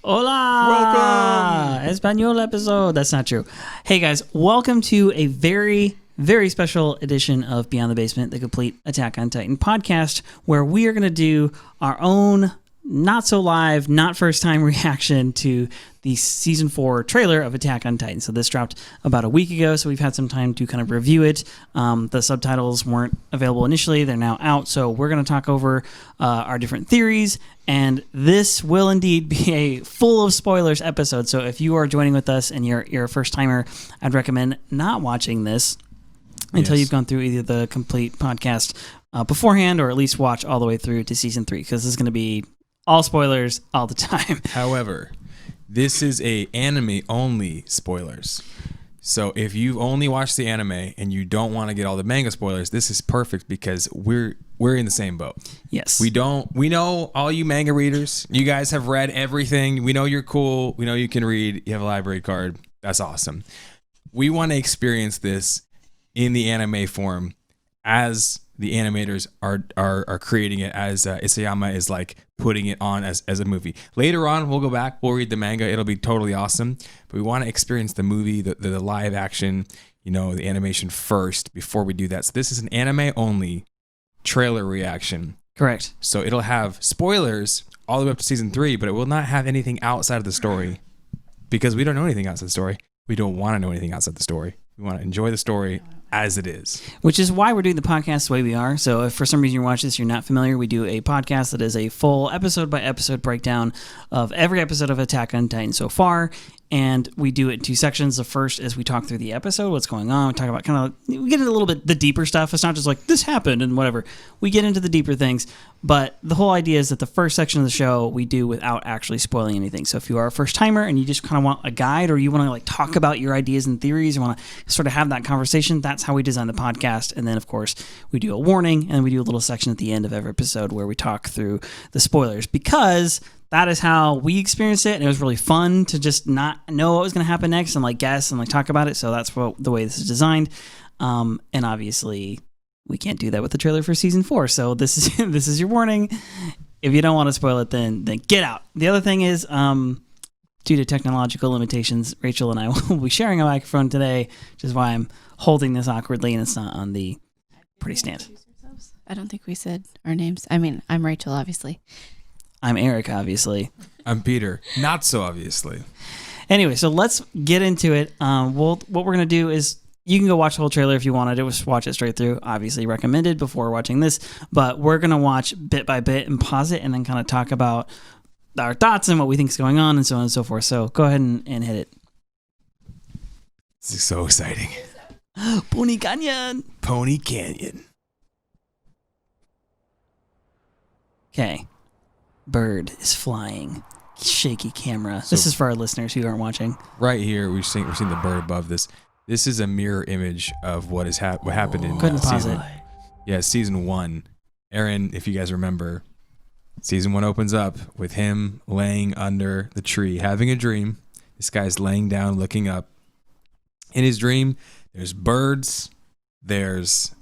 Hola! Welcome! Espanol episode. That's not true. Hey guys, welcome to a very, very special edition of Beyond the Basement, the complete Attack on Titan podcast, where we are going to do our own not so live, not first time reaction to the season 4 trailer of Attack on Titan. So this dropped about a week ago, so we've had some time to kind of review it. The subtitles weren't available initially, they're now out, so we're going to talk over our different theories, and this will indeed be a full of spoilers episode. So if you are joining with us and you're a first timer, I'd recommend not watching this until you've gone through either the complete podcast beforehand, or at least watch all the way through to season 3, because this is going to be all spoilers all the time. However, this is a anime only spoilers. So if you've only watched the anime and you don't want to get all the manga spoilers, this is perfect because we're in the same boat. Yes. We know all you manga readers, you guys have read everything. We know you're cool. We know you can read. You have a library card. That's awesome. We want to experience this in the anime form as the animators are creating it, as Isayama is like putting it on as a movie. Later on, we'll go back, we'll read the manga, it'll be totally awesome. But we want to experience the movie, the live action, the animation first before we do that. So this is an anime only trailer reaction. Correct. So it'll have spoilers all the way up to season 3, but it will not have anything outside of the story because we don't know anything outside the story. We don't want to know anything outside the story. We want to enjoy the story as it is. Which is why we're doing the podcast the way we are. So if for some reason you're watching this, you're not familiar, we do a podcast that is a full episode by episode breakdown of every episode of Attack on Titan so far. And we do it in 2 sections. The first is we talk through the episode, what's going on. We talk about we get into a little bit the deeper stuff. It's not just like this happened and whatever. We get into the deeper things. But the whole idea is that the first section of the show we do without actually spoiling anything. So if you are a first timer and you just kind of want a guide, or you want to like talk about your ideas and theories, you want to sort of have that conversation, that's how we design the podcast. And then of course we do a warning, and we do a little section at the end of every episode where we talk through the spoilers, because that is how we experienced it, and it was really fun to just not know what was going to happen next and like guess and like talk about it. So that's the way this is designed. And obviously, we can't do that with the trailer for season 4. So this is your warning. If you don't want to spoil it, then get out. The other thing is, due to technological limitations, Rachel and I will be sharing a microphone today, which is why I'm holding this awkwardly and it's not on the pretty stand. I don't think we said our names. I mean, I'm Rachel, obviously. I'm Eric, obviously. I'm Peter, not so obviously. Anyway, so let's get into it. What we're going to do is, you can go watch the whole trailer if you wanted to. Just watch it straight through. Obviously recommended before watching this. But we're going to watch bit by bit and pause it and then kind of talk about our thoughts and what we think is going on and so on and so forth. So go ahead and hit it. This is so exciting. Pony Canyon. Pony Canyon. Okay. Bird is flying. Shaky camera. This is for our listeners who aren't watching. Right here, we're seeing the bird above this. This is a mirror image of what happened in Couldn't pause season. it. Yeah, season 1. Aaron, if you guys remember, season 1 opens up with him laying under the tree, having a dream. This guy's laying down, looking up. In his dream, there's birds. There's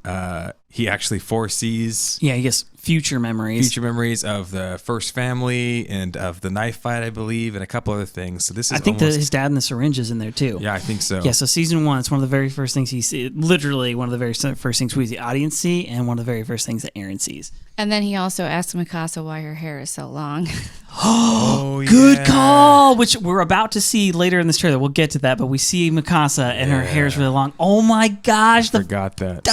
he actually foresees. Yeah, he gets future memories of the first family and of the knife fight, I believe, and a couple other things. So this is, I think his dad and the syringe is in there too. Yeah, I think so. Yeah, so season 1, it's one of the very first things he sees. Literally one of the very first things we as the audience see, and one of the very first things that Aaron sees. And then he also asks Mikasa why her hair is so long. Oh, good call, which we're about to see later in this trailer. We'll get to that, but we see Mikasa and her hair is really long. Oh my gosh. I forgot that.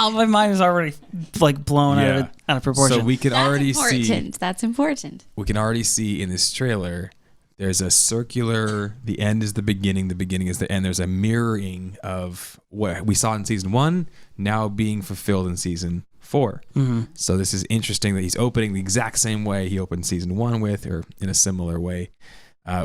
My mind is already like blown out of proportion. So we can already see. That's important. We can already see in this trailer, there's a circular, the end is the beginning is the end. There's a mirroring of what we saw in season 1, now being fulfilled in season 4. Mm-hmm. So this is interesting that he's opening the exact same way he opened season 1 with, or in a similar way,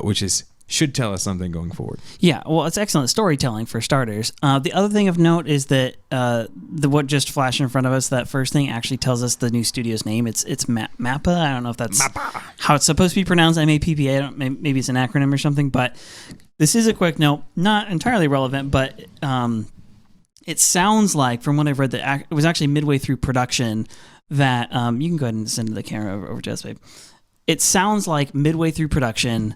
which should tell us something going forward. Yeah, well, it's excellent storytelling for starters. The other thing of note is that what just flashed in front of us, that first thing actually tells us the new studio's name. It's Mappa. I don't know if that's how it's supposed to be pronounced. MAPPA. Maybe it's an acronym or something. But this is a quick note, not entirely relevant, but it sounds like, from what I've read, that it was actually midway through production that you can go ahead and send the camera over to us, babe. It sounds like midway through production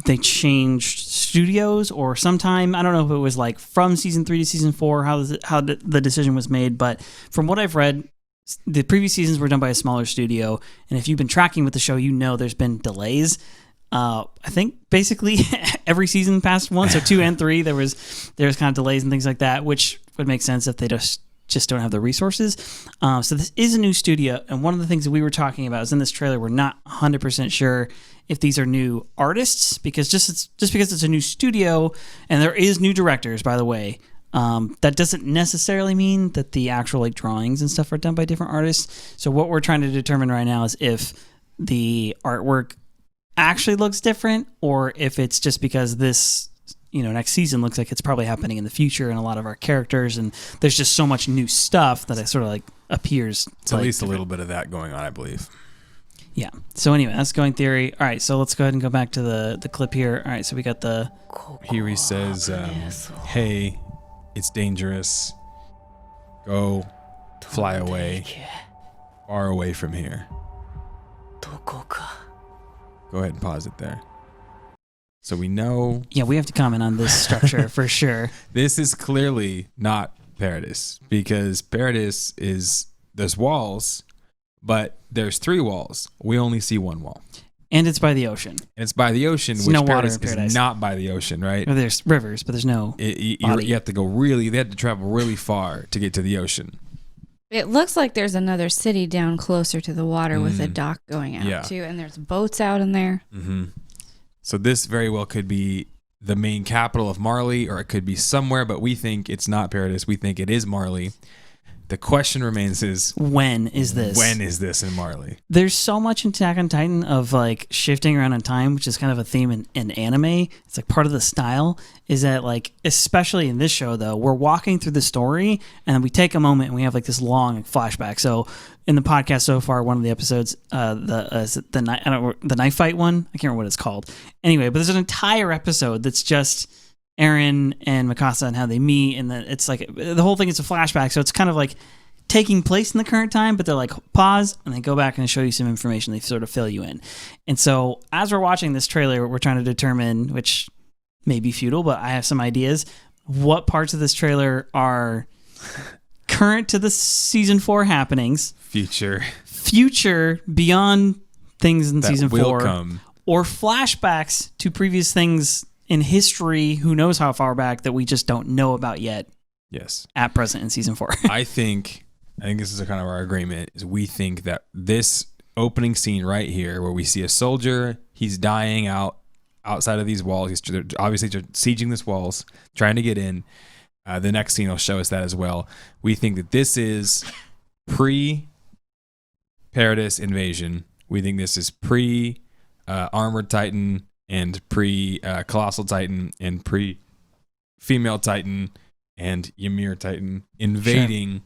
they changed studios, or sometime, I don't know if it was like from season 3 to season 4, how the decision was made, but from what I've read, the previous seasons were done by a smaller studio, and if you've been tracking with the show, you know there's been delays. I think basically every season past 1, so 2 and 3, there was kind of delays and things like that, which would make sense if they just don't have the resources. So this is a new studio, and one of the things that we were talking about is in this trailer, we're not 100% sure if these are new artists, because just because it's a new studio, and there is new directors, by the way, that doesn't necessarily mean that the actual like drawings and stuff are done by different artists. So what we're trying to determine right now is if the artwork actually looks different, or if it's just because this next season looks like it's probably happening in the future, and a lot of our characters, and there's just so much new stuff that it sort of like appears. It's at least a little bit of that going on, I believe. Yeah. So anyway, that's going theory. All right, so let's go ahead and go back to the clip here. All right, so we got the... Here he says, hey, it's dangerous. Go fly away. Far away from here. Go ahead and pause it there. So we know... Yeah, we have to comment on this structure for sure. This is clearly not Paradis, because Paradis is... There's walls, but there's 3 walls. We only see 1 wall. And it's by the ocean. And it's by the ocean, there's which no water Paradis in Paradise. is not by the ocean, right? Or there's rivers, but there's no You have to go really... They had to travel really far to get to the ocean. It looks like there's another city down closer to the water with a dock going out too, and there's boats out in there. Mm-hmm. So this very well could be the main capital of Marley, or it could be somewhere, but we think it's not Paradis. We think it is Marley. The question remains is... When is this? When is this in Marley? There's so much in Attack on Titan of like shifting around in time, which is kind of a theme in anime. It's like part of the style is that like, especially in this show though, we're walking through the story and then we take a moment and we have like this long flashback. So in the podcast so far, one of the episodes, the knife fight one, I can't remember what it's called. Anyway, but there's an entire episode that's just Eren and Mikasa and how they meet, and then it's like the whole thing is a flashback, so it's kind of like taking place in the current time, but they're like pause and they go back and show you some information. They sort of fill you in. And so as we're watching this trailer, we're trying to determine, which may be futile, but I have some ideas, what parts of this trailer are current to the season 4 happenings, future beyond things in that season 4 come, or flashbacks to previous things in history, who knows how far back, that we just don't know about yet. Yes. At present in season 4. I think this is kind of our agreement, is we think that this opening scene right here, where we see a soldier, he's dying outside of these walls. They're obviously sieging these walls, trying to get in. The next scene will show us that as well. We think that this is pre-Paradis invasion. We think this is pre-Armored Titan and pre-Colossal Titan and pre-Female Titan and Ymir Titan invading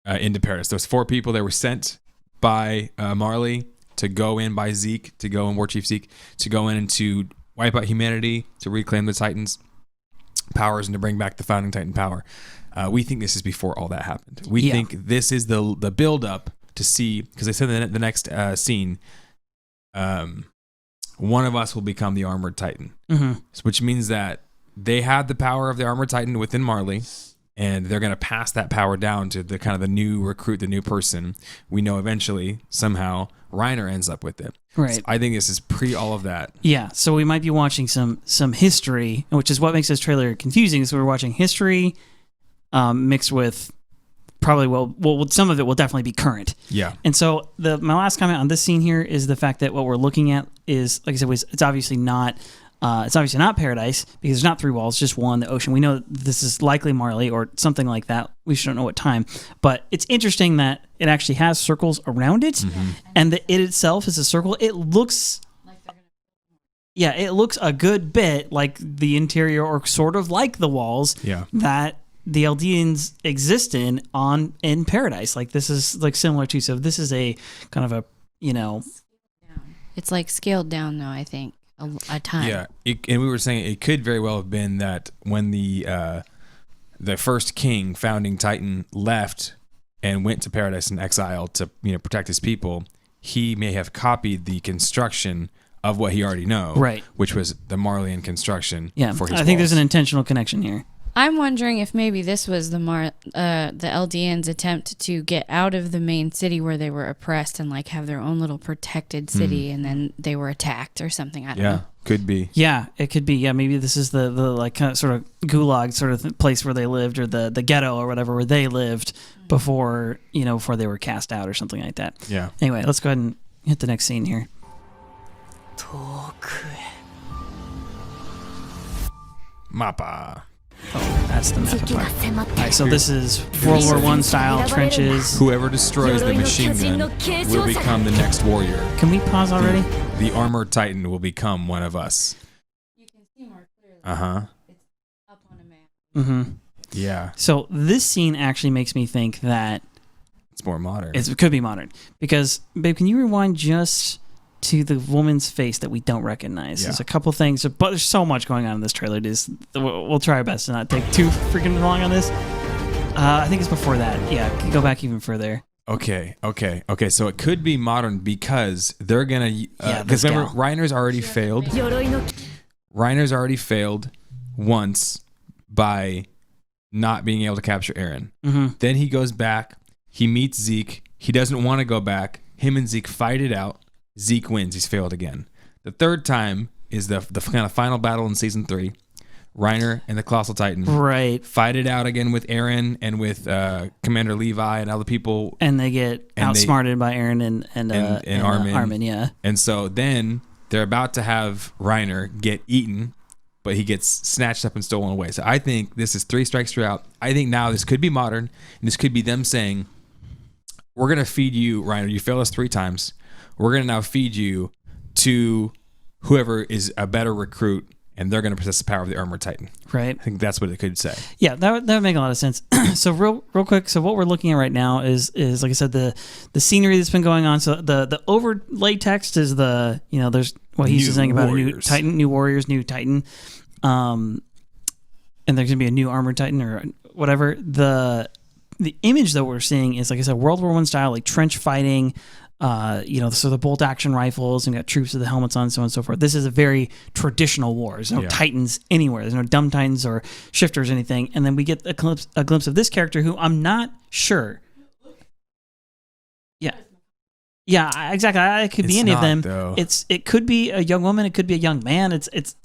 into Paradis. Those 4 people that were sent by Marley to go in by Zeke, to go in, War Chief Zeke, to go in and to wipe out humanity, to reclaim the Titans' powers and to bring back the founding Titan power. We think this is before all that happened. We think this is the build-up to see, because they said in the next scene, one of us will become the Armored Titan, which means that they had the power of the Armored Titan within Marley, and they're going to pass that power down to the kind of the new recruit, the new person. We know eventually, somehow, Reiner ends up with it. Right. So I think this is pre all of that. Yeah, so we might be watching some history, which is what makes this trailer confusing. So we're watching history mixed with probably, well, some of it will definitely be current. Yeah. And so my last comment on this scene here is the fact that what we're looking at is, like I said, it's obviously not Paradise, because there's not 3 walls, just one, the ocean. We know this is likely Marley or something like that. We just don't know what time. But it's interesting that it actually has circles around it, and that it itself is a circle. It looks it looks a good bit like the interior, or sort of like the walls that the Eldians exist in Paradise. Like, this is like similar to, so this is a kind of a, It's like scaled down though, I think. A time. Yeah, and we were saying it could very well have been that when the first king, founding Titan, left and went to Paradise in exile to protect his people, he may have copied the construction of what he already know, right? Which was the Marleyan construction. Yeah, for his I think walls. there's an intentional connection here. I'm wondering if maybe this was the Eldians' attempt to get out of the main city where they were oppressed and like have their own little protected city, and then they were attacked or something. I don't know. Could be. Yeah, it could be. Yeah, maybe this is the like kind of sort of gulag sort of place where they lived, or the ghetto or whatever where they lived before before they were cast out or something like that. Yeah. Anyway, let's go ahead and hit the next scene here. Mappa. Oh, that's the map. All right, so this is World War I style trenches. Whoever destroys the machine gun will become the next warrior. Can we pause already? The armored titan will become one of us. You can see more clearly. It's up on a map. Mm-hmm. Yeah. So this scene actually makes me think that it's more modern. It could be modern because, babe, can you rewind just to the woman's face that we don't recognize? Yeah. There's a couple things, but there's so much going on in this trailer. We'll try our best to not take too freaking long on this. I think it's before that. Yeah, go back even further. Okay. So it could be modern because they're gonna. Because remember, Reiner's already failed. Reiner's already failed once by not being able to capture Eren. Mm-hmm. Then he goes back. He meets Zeke. He doesn't want to go back. Him and Zeke fight it out. Zeke wins. He's failed again. The third time is the kind of final battle in season 3. Reiner and the Colossal Titan fight it out again with Eren and with Commander Levi and other people. And they get outsmarted by Eren and Armin. Yeah. And so then they're about to have Reiner get eaten, but he gets snatched up and stolen away. So I think this is 3 strikes, 3 out. I think now this could be modern, and this could be them saying, we're going to feed you, Reiner. You failed us 3 times. We're going to now feed you to whoever is a better recruit, and they're going to possess the power of the armored titan. Right. I think that's what it could say. Yeah, that would make a lot of sense. So real quick, so what we're looking at right now is like I said, the scenery that's been going on. So the overlay text is there's what he's saying about a new titan, new warriors, new titan. And there's going to be a new armored titan or whatever. The image that we're seeing is, like I said, World War I style, like trench fighting, so the bolt action rifles, and got troops with the helmets on, so on and so forth. This is a very traditional war. There's no titans anywhere. There's no dumb titans or shifters or anything. And then we get a glimpse of this character who I'm not sure. Yeah. Yeah, exactly. It could be any of them. Though. It could be a young woman. It could be a young man. It's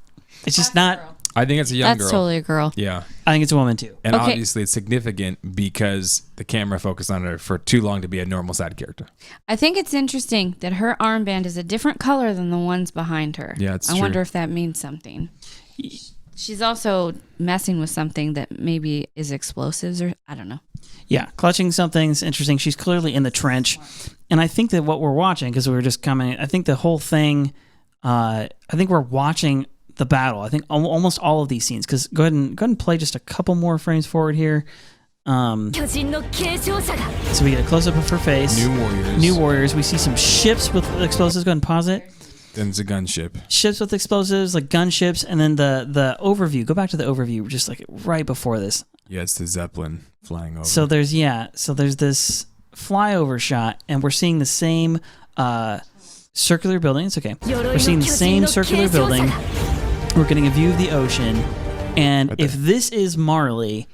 just not. I think it's a young girl. That's totally a girl. Yeah. I think it's a woman too. And obviously it's significant because the camera focused on her for too long to be a normal side character. I think it's interesting that her armband is a different color than the ones behind her. Yeah, it's true. I wonder if that means something. She's also messing with something that maybe is explosives, or I don't know. Yeah, clutching something's interesting. She's clearly in the trench. And I think that what we're watching, because we were just commenting, I think the whole thing, I think we're watching the battle. I think almost all of these scenes, because go ahead and play just a couple more frames forward here. So we get a close-up of her face. New warriors. We see some ships with explosives. Go ahead and pause it. Then it's a gunship. Ships with explosives, like gunships, and then the overview. Go back to the overview, just like right before this. Yeah, it's the Zeppelin flying over. So there's this flyover shot, and we're seeing the same circular building. It's okay. We're seeing the same circular building. We're getting a view of the ocean, and if this is Marley,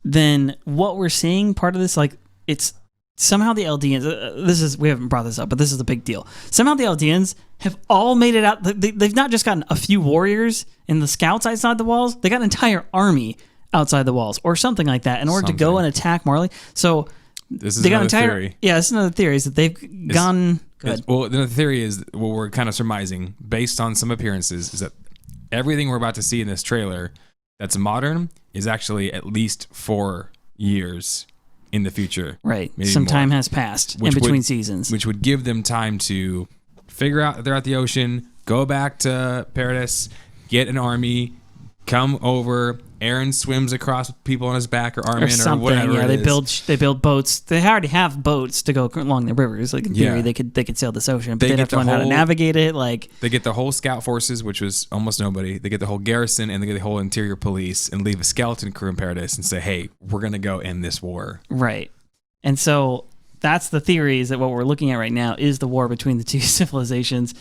then what we're seeing, part of this, like, it's somehow the Eldians, we haven't brought this up, but this is a big deal. Somehow the Eldians have all made it out. They've not just gotten a few warriors and the scouts outside the walls, they got an entire army outside the walls or something like that in order to go and attack Marley. So this is another theory. Yeah, this is another theory, is that they've gone good. Well, the theory is, what we're kind of surmising based on some appearances, is that everything we're about to see in this trailer that's modern is actually at least 4 years in the future. Right. Some time has passed in between seasons. Which would give them time to figure out that they're at the ocean, go back to Paradis, get an army, come over. Eren swims across with people on his back, or Armin, or whatever. Yeah, they build boats. They already have boats to go along the rivers. Like in theory, they could sail this ocean, but they'd have to learn how to navigate it. Like they get the whole scout forces, which was almost nobody. They get the whole garrison, and they get the whole interior police, and leave a skeleton crew in Paradis and say, "Hey, we're gonna go end this war." Right. And so that's the theory, is that what we're looking at right now is the war between the two civilizations,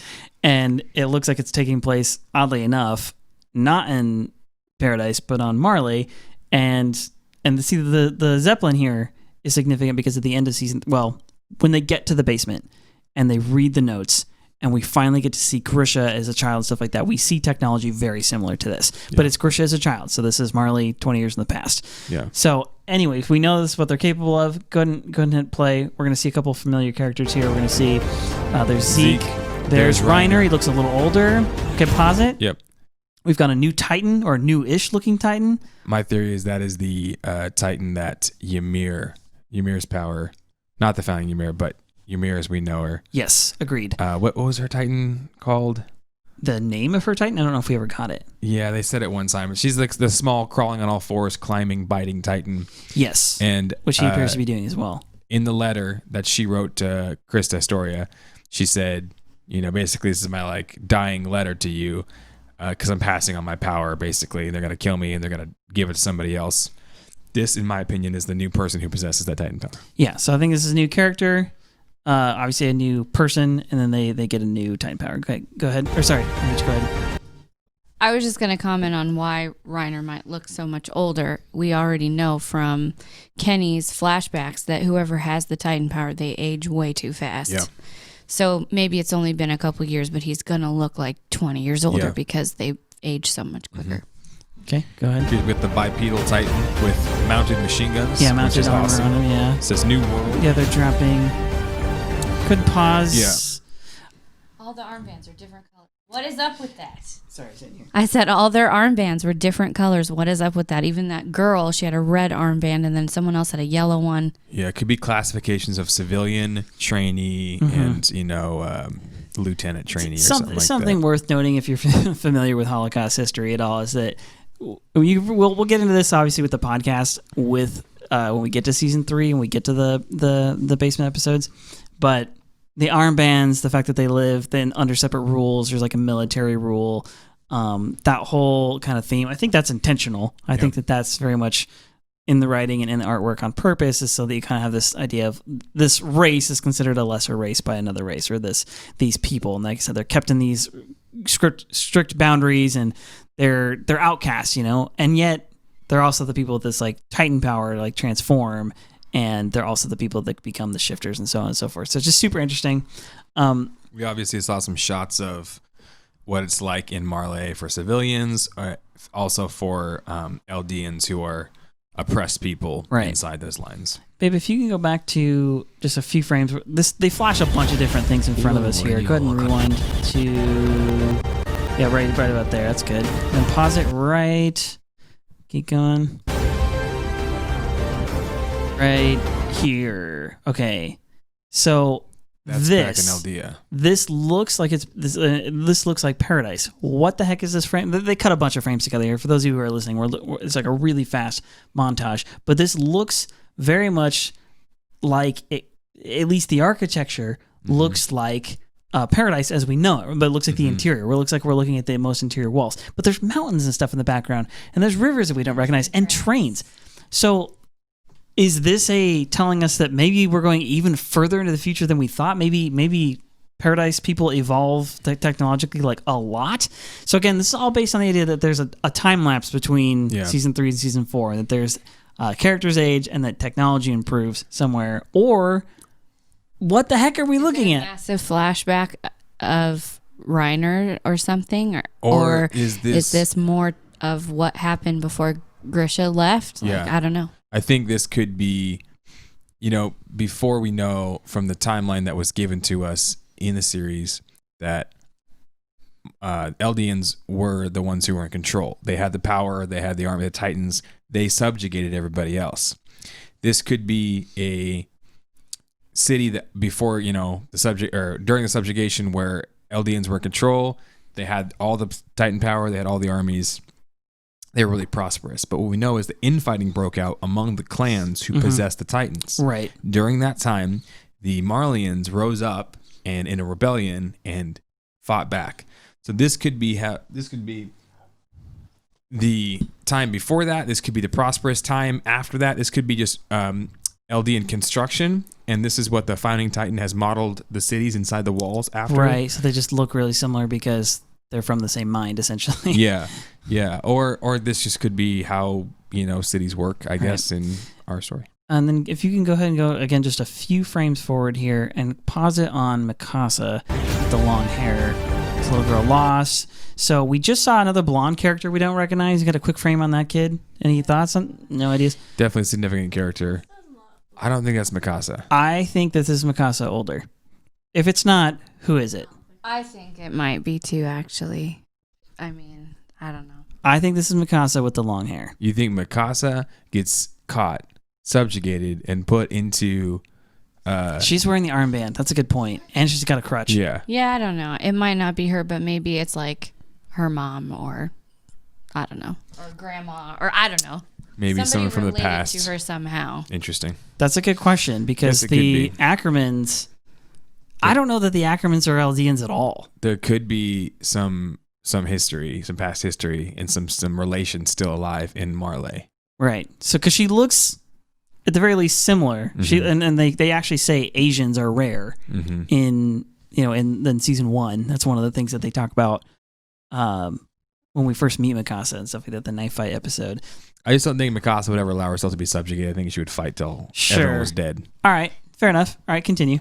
and it looks like it's taking place, oddly enough, not in Paradise but on Marley, and see the Zeppelin here is significant because at the end of season, well, when they get to the basement and they read the notes and we finally get to see Grisha as a child and stuff like that, we see technology very similar to this, but it's Grisha as a child, so this is Marley 20 years in the past. Yeah. So anyway, if we know this is what they're capable of, go ahead and hit play. We're going to see a couple of familiar characters here. We're going to see there's Zeke. There's Reiner. He looks a little older. Composite. Yep. We've got a new Titan, or new-ish looking Titan. My theory is that is the Titan that Ymir's power, not the founding Ymir, but Ymir as we know her. Yes, agreed. What was her Titan called? The name of her Titan? I don't know if we ever got it. Yeah, they said it one time. She's like the small, crawling on all fours, climbing, biting Titan. Yes. And which he appears to be doing as well. In the letter that she wrote to Krista Astoria, she said, basically this is my like dying letter to you, because I'm passing on my power, basically. They're going to kill me and they're going to give it to somebody else. This, in my opinion, is the new person who possesses that Titan power. Yeah, so I think this is a new character. Obviously a new person, and then they get a new Titan power. Okay, go ahead. Or sorry, Mitch, go ahead. I was just going to comment on why Reiner might look so much older. We already know from Kenny's flashbacks that whoever has the Titan power, they age way too fast. Yeah. So maybe it's only been a couple years, but he's going to look like 20 years older because they age so much quicker. Okay, go ahead. With the bipedal Titan with mounted machine guns. Yeah, mounted armor on him, yeah. It says New World. Yeah, they're dropping. Could pause. Yeah. All the armbands are different colors. What is up with that? Sorry, sitting here. I said all their armbands were different colors. What is up with that? Even that girl, she had a red armband, and then someone else had a yellow one. Yeah, it could be classifications of civilian, trainee, and lieutenant trainee or something like that. Something worth noting if you're familiar with Holocaust history at all is that we'll get into this obviously with the podcast with when we get to season 3 and we get to the basement episodes, but the armbands, the fact that they live then under separate rules, there's like a military rule, that whole kind of theme, I think that's intentional. I think that's very much in the writing and in the artwork on purpose, is so that you kind of have this idea of this race is considered a lesser race by another race, or these people. And like I said, they're kept in these strict boundaries, and they're outcasts, and yet they're also the people with this like Titan power, like transform, and they're also the people that become the shifters and so on and so forth. So it's just super interesting. We obviously saw some shots of what it's like in Marley for civilians, also for Eldians who are oppressed people inside those lines. Babe, if you can go back to just a few frames, they flash a bunch of different things in front of us here. Go ahead and rewind to right about there. That's good. Then pause it right. Keep going. Right here. Okay. So that's back in Eldia. This looks like this looks like Paradise. What the heck is this frame? They cut a bunch of frames together here. For those of you who are listening, it's like a really fast montage. But this looks very much like at least the architecture looks like Paradise as we know it, but it looks like the interior. It looks like we're looking at the most interior walls. But there's mountains and stuff in the background, and there's rivers that we don't recognize, and trains. So is this telling us that maybe we're going even further into the future than we thought? Maybe Paradise people evolve technologically like a lot. So again, this is all based on the idea that there's a time lapse between season 3 and season 4, and that there's characters age and that technology improves somewhere. Or what the heck are we looking at? Massive flashback of Reiner or something, or is this more of what happened before Grisha left? I don't know. I think this could be, before we know from the timeline that was given to us in the series that Eldians were the ones who were in control. They had the power, they had the army, the Titans, they subjugated everybody else. This could be a city that before, during the subjugation where Eldians were in control, they had all the Titan power, they had all the armies. They were really prosperous. But what we know is the infighting broke out among the clans who possessed the Titans. Right. During that time, the Marleyans rose up and in a rebellion and fought back. So this could be the time before that. This could be the prosperous time after that. This could be just Eldian construction, and this is what the Founding Titan has modeled the cities inside the walls after. Right, so they just look really similar because they're from the same mind, essentially. Yeah. Or this just could be how, cities work, I guess, in our story. And then if you can go ahead and go, again, just a few frames forward here and pause it on Mikasa with the long hair. This little girl lost. So we just saw another blonde character we don't recognize. You got a quick frame on that kid? Any thoughts on? No ideas? Definitely a significant character. I don't think that's Mikasa. I think this is Mikasa older. If it's not, who is it? I think it might be too, actually. I mean, I don't know. I think this is Mikasa with the long hair. You think Mikasa gets caught, subjugated, and put into... she's wearing the armband. That's a good point. And she's got a crutch. Yeah. Yeah, I don't know. It might not be her, but maybe it's like her mom or, I don't know, or grandma, or I don't know. Maybe someone from the related past. to her somehow. Interesting. That's a good question because the Ackermans... I don't know that the Ackermans are Eldians at all. There could be some history, some past history, and some relation still alive in Marley. Right. So, because she looks, at the very least, similar. Mm-hmm. And they actually say Asians are rare in season 1. That's one of the things that they talk about when we first meet Mikasa and stuff like that, the knife fight episode. I just don't think Mikasa would ever allow herself to be subjugated. I think she would fight till everyone was dead. All right. Fair enough. All right. Continue.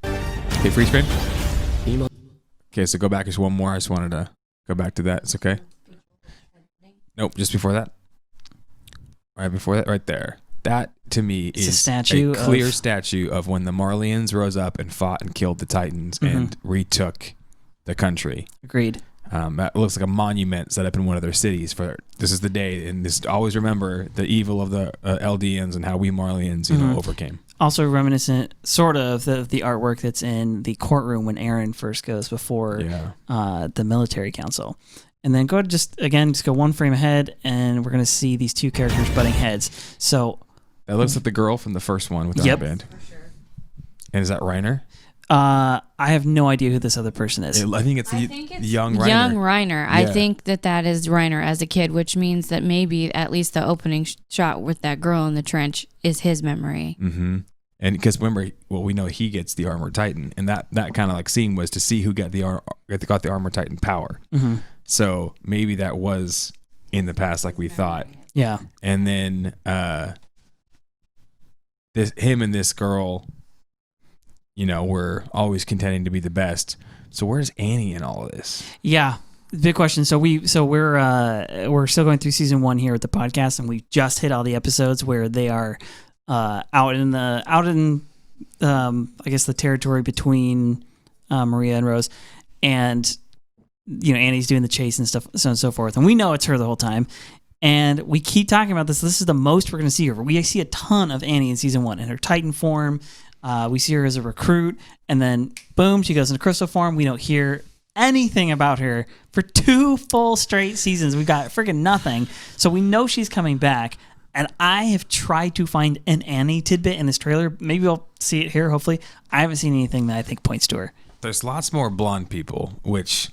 Okay, freeze frame. Okay, so go back just one more. I just wanted to go back to that. It's okay. Nope, just before that. Right before that, right there. That to me is a clear statue of when the Marleyans rose up and fought and killed the Titans and retook the country. Agreed. That looks like a monument set up in one of their cities. For this is the day, and this always remember the evil of the Eldians and how we Marleyans, overcame. Also reminiscent, sort of, the artwork that's in the courtroom when Eren first goes before the military council. And then just go one frame ahead, and we're going to see these two characters butting heads. So that looks like the girl from the first one with the armband. For sure. And is that Reiner? I have no idea who this other person is. I think it's young Reiner. Young Reiner. Yeah. I think that is Reiner as a kid, which means that maybe at least the opening shot with that girl in the trench is his memory. Mm-hmm. And because remember, we know he gets the armored titan, and that kind of like scene was to see who got the armored titan power. Mm-hmm. So maybe that was in the past, like we thought. Yeah. And then him and this girl, were always contending to be the best. So where's Annie in all of this? Yeah. Big question. So we're still going through season 1 here with the podcast, and we just hit all the episodes where they are out in I guess the territory between Maria and Rose, and Annie's doing the chase and stuff, so on and so forth, and we know it's her the whole time, and we keep talking about this. This is the most we're going to see her. We see a ton of Annie in season 1 in her Titan form. We see her as a recruit, and then boom, she goes into crystal form. We don't hear anything about her for 2 full straight seasons. We've got freaking nothing, so we know she's coming back. And I have tried to find an Annie tidbit in this trailer. Maybe I'll see it here, hopefully. I haven't seen anything that I think points to her. There's lots more blonde people, which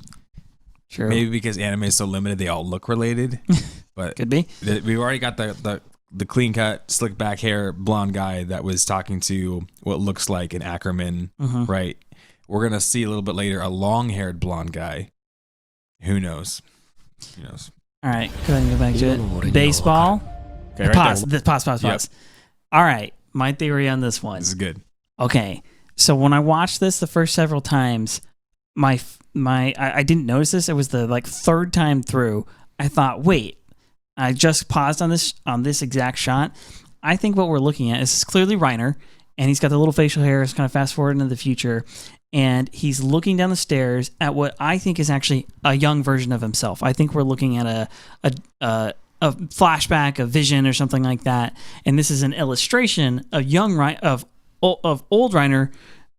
maybe because anime is so limited, they all look related. But could be. We've already got the clean-cut, slick back hair blonde guy that was talking to what looks like an Ackerman, right? We're going to see a little bit later a long-haired blonde guy. Who knows? All right, go ahead and go back to it. Baseball. Okay, right pause. Yep. All right, my theory on this one. This is good. Okay, so when I watched this the first several times, I didn't notice this. It was the third time through. I thought, wait, I just paused on this exact shot. I think what we're looking at is clearly Reiner, and he's got the little facial hair. It's kind of fast forward into the future, and he's looking down the stairs at what I think is actually a young version of himself. I think we're looking at a flashback, a vision, or something like that. And this is an illustration of old Reiner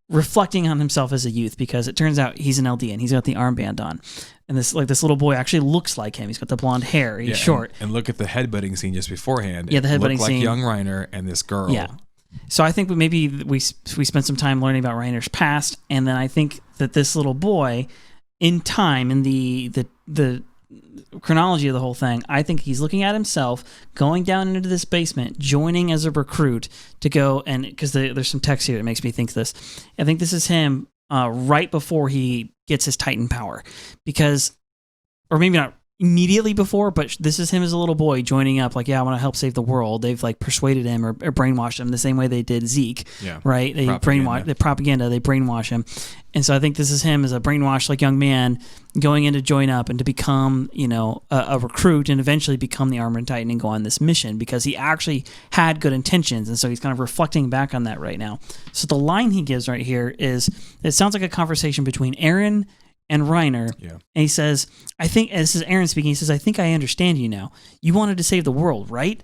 reflecting on himself as a youth, because it turns out he's an LD and he's got the armband on. And this little boy actually looks like him. He's got the blonde hair. He's short. And look at the headbutting scene just beforehand. Yeah, the headbutting scene. Like young Reiner and this girl. Yeah. So I think maybe we spent some time learning about Reiner's past, and then I think that this little boy, in time, in the chronology of the whole thing, I think he's looking at himself going down into this basement, joining as a recruit to go, and because there's some text here that makes me think this. I think this is him right before he gets his Titan power, because, or maybe not immediately before, but this is him as a little boy joining up, like, yeah, I want to help save the world. They've like persuaded him or brainwashed him the same way they did Zeke, right? They brainwash the propaganda, they brainwash him. And so I think this is him as a brainwashed like young man going in to join up and to become, a recruit and eventually become the Armored Titan and go on this mission, because he actually had good intentions. And so he's kind of reflecting back on that right now. So the line he gives right here is, it sounds like a conversation between Aaron and Reiner, and he says, and this is Aaron speaking, he says, I think I understand you now. You wanted to save the world, right?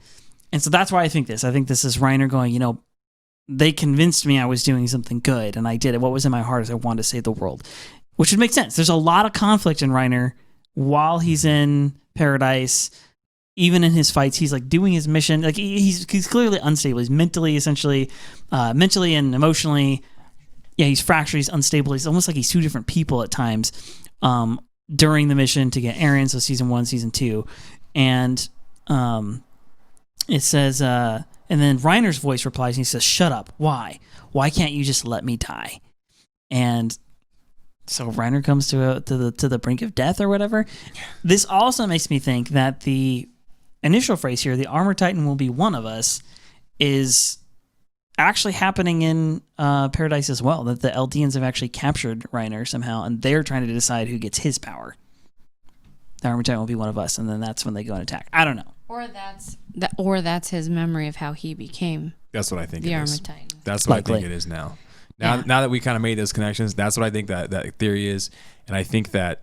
And so that's why I think this is Reiner going, they convinced me I was doing something good, and I did it. What was in my heart is I wanted to save the world, which would make sense. There's a lot of conflict in Reiner while he's in Paradise. Even in his fights, he's like doing his mission. Like he's clearly unstable. He's mentally and emotionally. Yeah, he's fractured, he's unstable. He's almost like he's two different people at times during the mission to get Aaron, so season 1, season 2. And it says, and then Reiner's voice replies, and he says, shut up. Why? Why can't you just let me die? And so Reiner comes to the brink of death or whatever. This also makes me think that the initial phrase here, the Armored Titan will be one of us, is actually happening in Paradise as well, that the Eldians have actually captured Reiner somehow, and they're trying to decide who gets his power. The Armored Titan will be one of us, and then that's when they go and attack. I don't know. Or that's his memory of how he became. That's what I think. The Armored Titan. That's what I think it is now. Now that we kind of made those connections, that's what I think that theory is, and I think that,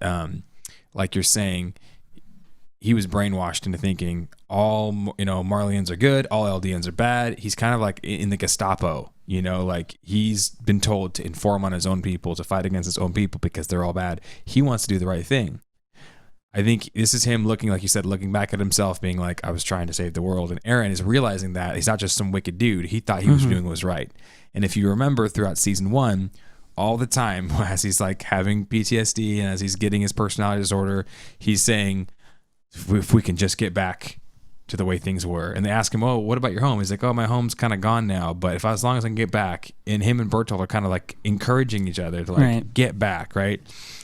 like you're saying, he was brainwashed into thinking all Marlians are good, all Eldians are bad. He's kind of like in the Gestapo, like he's been told to inform on his own people, to fight against his own people because they're all bad. He wants to do the right thing. I think this is him looking, like you said, looking back at himself, being like, I was trying to save the world. And Aaron is realizing that he's not just some wicked dude. He thought he was doing what was right. And if you remember throughout season 1, all the time as he's like having PTSD and as he's getting his personality disorder, he's saying, if we can just get back to the way things were. And they ask him, oh, what about your home? He's like, oh, my home's kind of gone now, but as long as I can get back. And him and Bertolt are kind of like encouraging each other to like get back, right?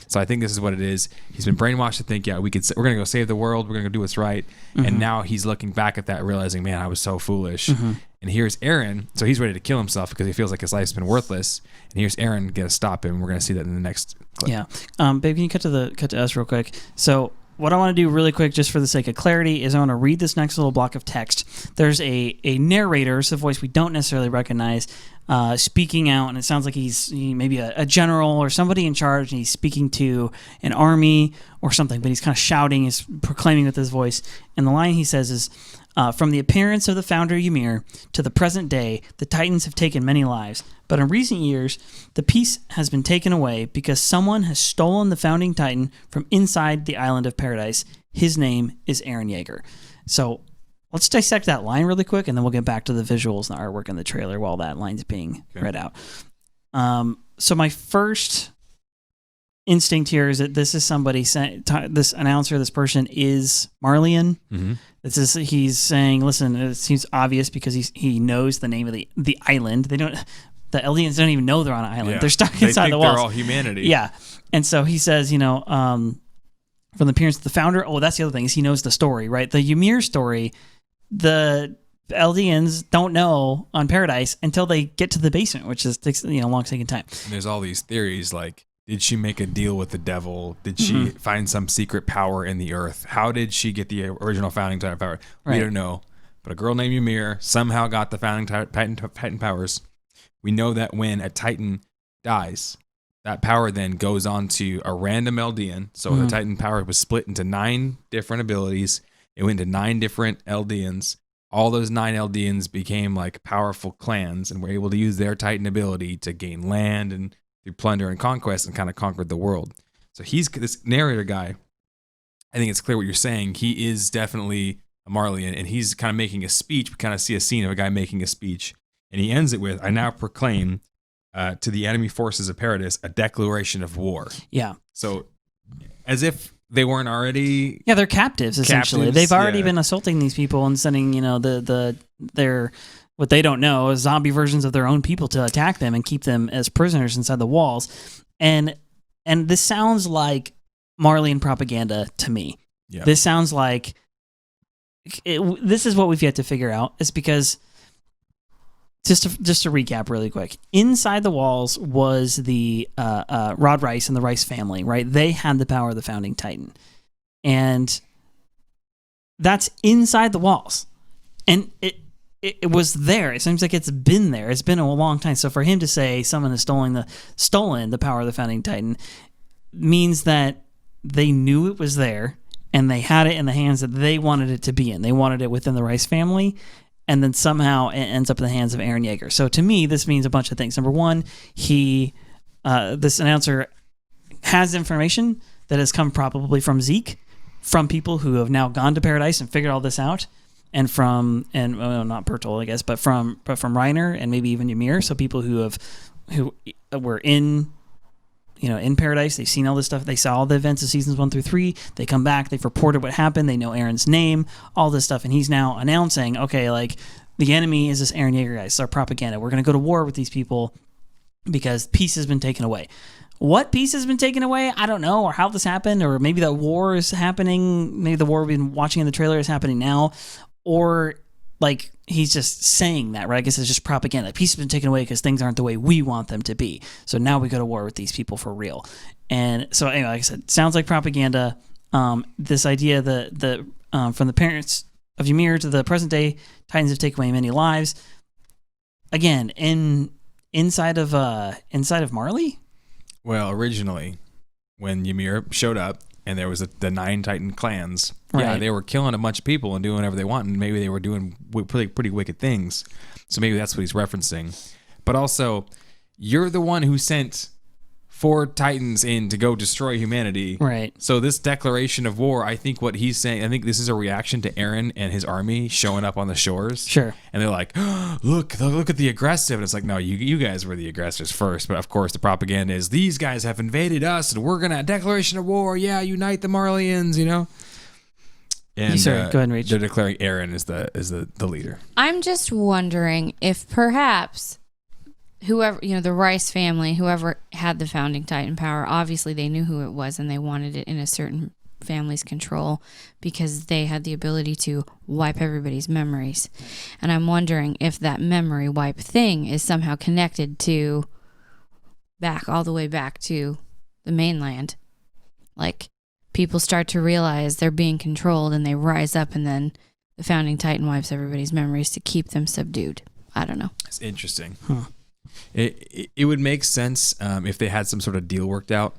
So I think this is what it is. He's been brainwashed to think, we're going to go save the world. We're going to go do what's right. And now he's looking back at that, realizing, man, I was so foolish. And here's Aaron. So he's ready to kill himself because he feels like his life's been worthless. And here's Aaron going to stop him. We're going to see that in the next clip. Yeah. Babe, can you cut to us real quick? So what I want to do really quick, just for the sake of clarity, is I want to read this next little block of text. There's a narrator, it's a voice we don't necessarily recognize, speaking out, and it sounds like he's maybe a general or somebody in charge, and he's speaking to an army or something, but he's kind of shouting, he's proclaiming with his voice. And the line he says is, from the appearance of the founder Ymir to the present day, the Titans have taken many lives. But in recent years, the peace has been taken away because someone has stolen the founding Titan from inside the island of Paradise. His name is Eren Yeager. So let's dissect that line really quick, and then we'll get back to the visuals and the artwork in the trailer while that line's being read out. So my first instinct here is that this is somebody saying, this announcer, this person is Marlian. He's saying, listen, it seems obvious because he knows the name of the island. The Eldians don't even know they're on an island. Yeah. They're stuck inside the walls. They're all humanity. Yeah. And so he says, from the appearance of the founder, that's the other thing, is he knows the story, right? The Ymir story, the Eldians don't know on Paradise until they get to the basement, which takes a long taking time. And there's all these theories like, did she make a deal with the devil? Did she find some secret power in the earth? How did she get the original founding Titan power? We don't know. But a girl named Ymir somehow got the founding Titan powers. We know that when a Titan dies, that power then goes on to a random Eldian. So the Titan power was split into 9 different abilities. It went to 9 different Eldians. All those 9 Eldians became like powerful clans and were able to use their Titan ability to gain land and through plunder and conquest and kind of conquered the world. So he's this narrator guy. I think it's clear what you're saying. He is definitely a Marlian, and he's kind of making a speech. We kind of see a scene of a guy making a speech. And he ends it with, I now proclaim to the enemy forces of Paradise a declaration of war. Yeah. So as if they weren't already. Yeah, they're captives essentially. Captives, They've already yeah. been assaulting these people and sending, their what they don't know is zombie versions of their own people to attack them and keep them as prisoners inside the walls. And this sounds like Marleyan propaganda to me. Yeah. This sounds like this is what we've yet to figure out. Is because just to recap really quick, inside the walls was the Rod Rice and the Rice family, right? They had the power of the founding Titan, and that's inside the walls, and it was there. It seems like it's been there. It's been a long time. So for him to say someone has stolen the power of the founding Titan means that they knew it was there and they had it in the hands that they wanted it to be in. They wanted it within the Rice family, and then somehow it ends up in the hands of Eren Yeager. So to me, this means a bunch of things. Number one, this announcer has information that has come probably from Zeke, from people who have now gone to Paradise and figured all this out, and not Bertolt, I guess, but from Reiner and maybe even Ymir. So people who were in Paradise, they've seen all this stuff. They saw all the events of seasons 1 through 3. They come back. They've reported what happened. They know Eren's name, all this stuff. And he's now announcing, okay, like the enemy is this Eren Yeager guy. It's our propaganda. We're going to go to war with these people because peace has been taken away. What peace has been taken away? I don't know, or how this happened, or maybe that war is happening. Maybe the war we've been watching in the trailer is happening now, or like he's just saying that, right? I guess it's just propaganda. Peace has been taken away because things aren't the way we want them to be. So now we go to war with these people for real. And so anyway, like I said, sounds like propaganda. This idea that from the parents of Ymir to the present day, Titans have taken away many lives. Again, inside of Marley. Well, originally, when Ymir showed up and there was the 9 Titan clans, right. Yeah, they were killing a bunch of people and doing whatever they want, and maybe they were doing pretty wicked things. So maybe that's what he's referencing. But also, you're the one who sent 4 Titans in to go destroy humanity. Right. So this declaration of war, I think what he's saying, I think this is a reaction to Eren and his army showing up on the shores. Sure. And they're like, oh, look at the aggressive. And it's like, no, you guys were the aggressors first. But of course, the propaganda is these guys have invaded us and we're going to declaration of war. Yeah, unite the Marleyans, And Sorry, go ahead and reach. They're declaring Eren is the leader. I'm just wondering if perhaps whoever, the Rice family, whoever had the founding Titan power, obviously they knew who it was and they wanted it in a certain family's control because they had the ability to wipe everybody's memories. And I'm wondering if that memory wipe thing is somehow connected to all the way back to the mainland. Like people start to realize they're being controlled and they rise up, and then the founding Titan wipes everybody's memories to keep them subdued. I don't know. It's interesting. Huh. It would make sense if they had some sort of deal worked out.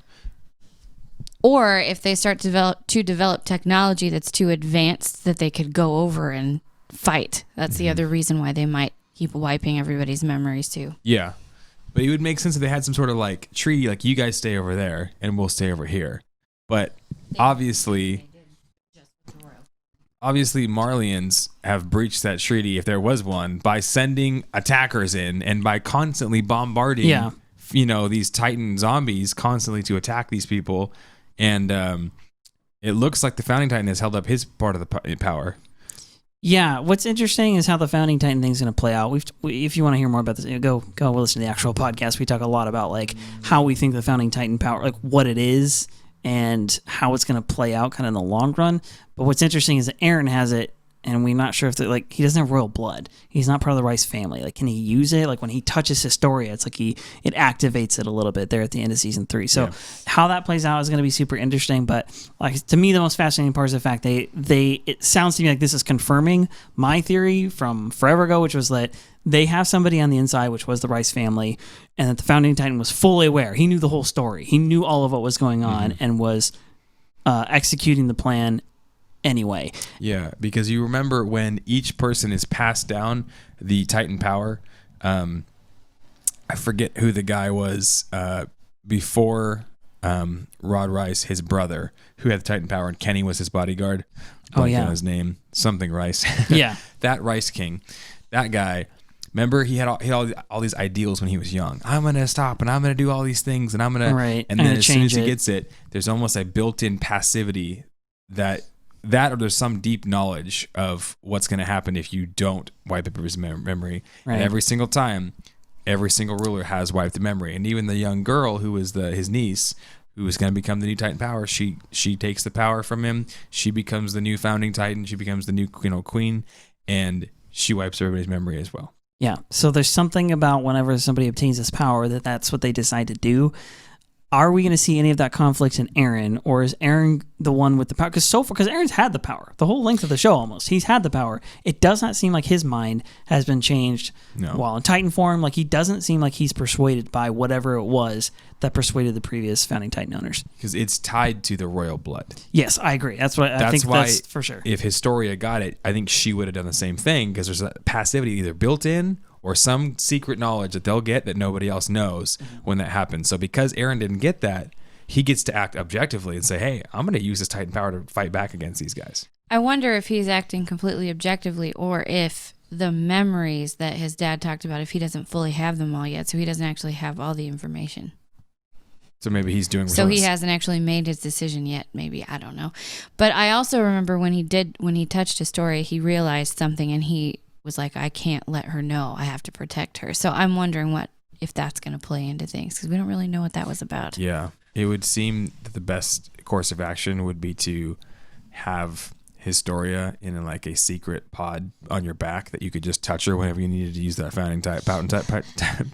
Or if they start to develop technology that's too advanced that they could go over and fight. That's the other reason why they might keep wiping everybody's memories too. Yeah. But it would make sense if they had some sort of like treaty, like you guys stay over there and we'll stay over here. But obviously Marleyans have breached that treaty, if there was one, by sending attackers in and by constantly bombarding, these Titan zombies constantly to attack these people. And it looks like the founding Titan has held up his part of the power. Yeah, what's interesting is how the founding Titan thing is going to play out. If you want to hear more about this, go listen to the actual podcast. We talk a lot about like how we think the founding Titan power, like what it is and how it's going to play out kind of in the long run. But what's interesting is that Eren has it, and we're not sure if he doesn't have royal blood. He's not part of the Rice family. Like, can he use it? Like when he touches Historia, it's like it activates it a little bit there at the end of season 3. So how that plays out is going to be super interesting. But like to me, the most fascinating part is the fact it sounds to me like this is confirming my theory from forever ago, which was that they have somebody on the inside, which was the Rice family, and that the founding Titan was fully aware. He knew the whole story. He knew all of what was going on and was executing the plan anyway. Yeah, because you remember when each person is passed down the Titan power, I forget who the guy was before Rod Rice, his brother, who had the Titan power, and Kenny was his bodyguard. Oh, yeah. His name, something Rice. Yeah. That Rice King, that guy, Remember, he had all these ideals when he was young. I'm gonna stop and I'm gonna do all these things and I'm gonna And then as soon as he gets it, there's almost a built-in passivity that or there's some deep knowledge of what's gonna happen if you don't wipe up his memory. Right. And every single time, every single ruler has wiped the memory, and even the young girl who is his niece, who is going to become the new Titan power, she takes the power from him. She becomes the new founding Titan. She becomes the new queen, and she wipes everybody's memory as well. Yeah. So there's something about whenever somebody obtains this power that's what they decide to do. Are we going to see any of that conflict in Eren, or is Eren the one with the power? Because Eren's had the power the whole length of the show almost. He's had the power. It does not seem like his mind has been changed while in Titan form. Like, he doesn't seem like he's persuaded by whatever it was that persuaded the previous founding Titan owners. Because it's tied to the royal blood. Yes, I agree. I think that's for sure. If Historia got it, I think she would have done the same thing, because there's a passivity either built in or some secret knowledge that they'll get that nobody else knows when that happens. So because Eren didn't get that, he gets to act objectively and say, hey, I'm going to use this Titan power to fight back against these guys. I wonder if he's acting completely objectively, or if the memories that his dad talked about, if he doesn't fully have them all yet, so he doesn't actually have all the information. So maybe he's doing... So he hasn't actually made his decision yet, maybe. I don't know. But I also remember when he touched Historia, he realized something, and he was like, I can't let her know. I have to protect her. So I'm wondering if that's going to play into things, because we don't really know what that was about. Yeah. It would seem that the best course of action would be to have Historia in like a secret pod on your back that you could just touch her whenever you needed to use that founding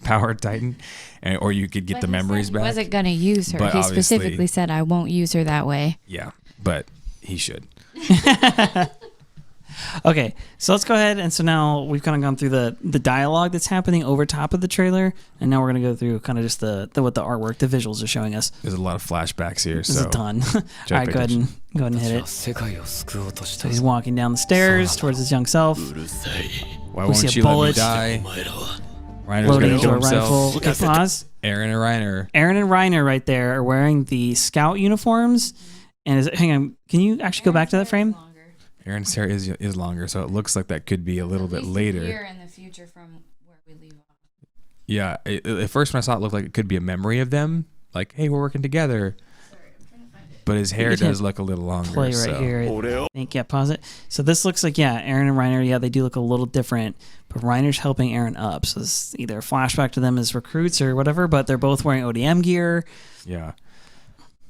power Titan, or you could get the memories back. He wasn't going to use her. He specifically said, I won't use her that way. Yeah, but he should. Okay, so let's go ahead. And so now we've kind of gone through the dialogue that's happening over top of the trailer, and now we're going to go through kind of just the what the artwork, the visuals are showing us. There's a lot of flashbacks here. There's a ton. All right, go ahead and hit it. So he's walking down the stairs towards his young self. Why won't you let me die? Reiner's loading gonna into kill a himself. rifle. Okay, pause. Eren and Reiner. Eren and Reiner right there are wearing the scout uniforms. And hang on, can you actually go back to that frame? Eren's hair is longer, so it looks like that could be a little bit later. Here in the future from where we leave off. Yeah, at first when I saw it looked like it could be a memory of them, like, hey, we're working together. Sorry, I'm trying to find it. But his hair does look a little longer. Play right here. I think, yeah, pause it. So this looks like, Eren and Reiner, they do look a little different, but Reiner's helping Eren up. So this is either a flashback to them as recruits or whatever, but they're both wearing ODM gear. Yeah.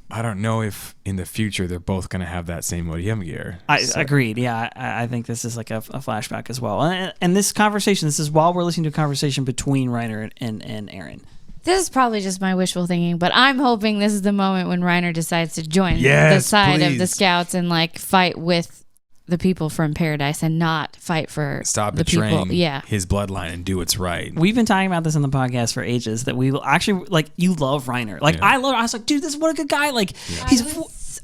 I don't know if in the future they're both going to have that same ODM gear. Agreed. Yeah, I think this is like a flashback as well. And this conversation, this is while we're listening to a conversation between Reiner and Eren. This is probably just my wishful thinking, but I'm hoping this is the moment when Reiner decides to join the side of the scouts and like fight with the people from Paradise and not fight for stop the betraying people. his bloodline and do what's right. We've been talking about this in the podcast for ages, that we will actually, like, you love Reiner. Like, I was like, dude, this is what a good guy. Like,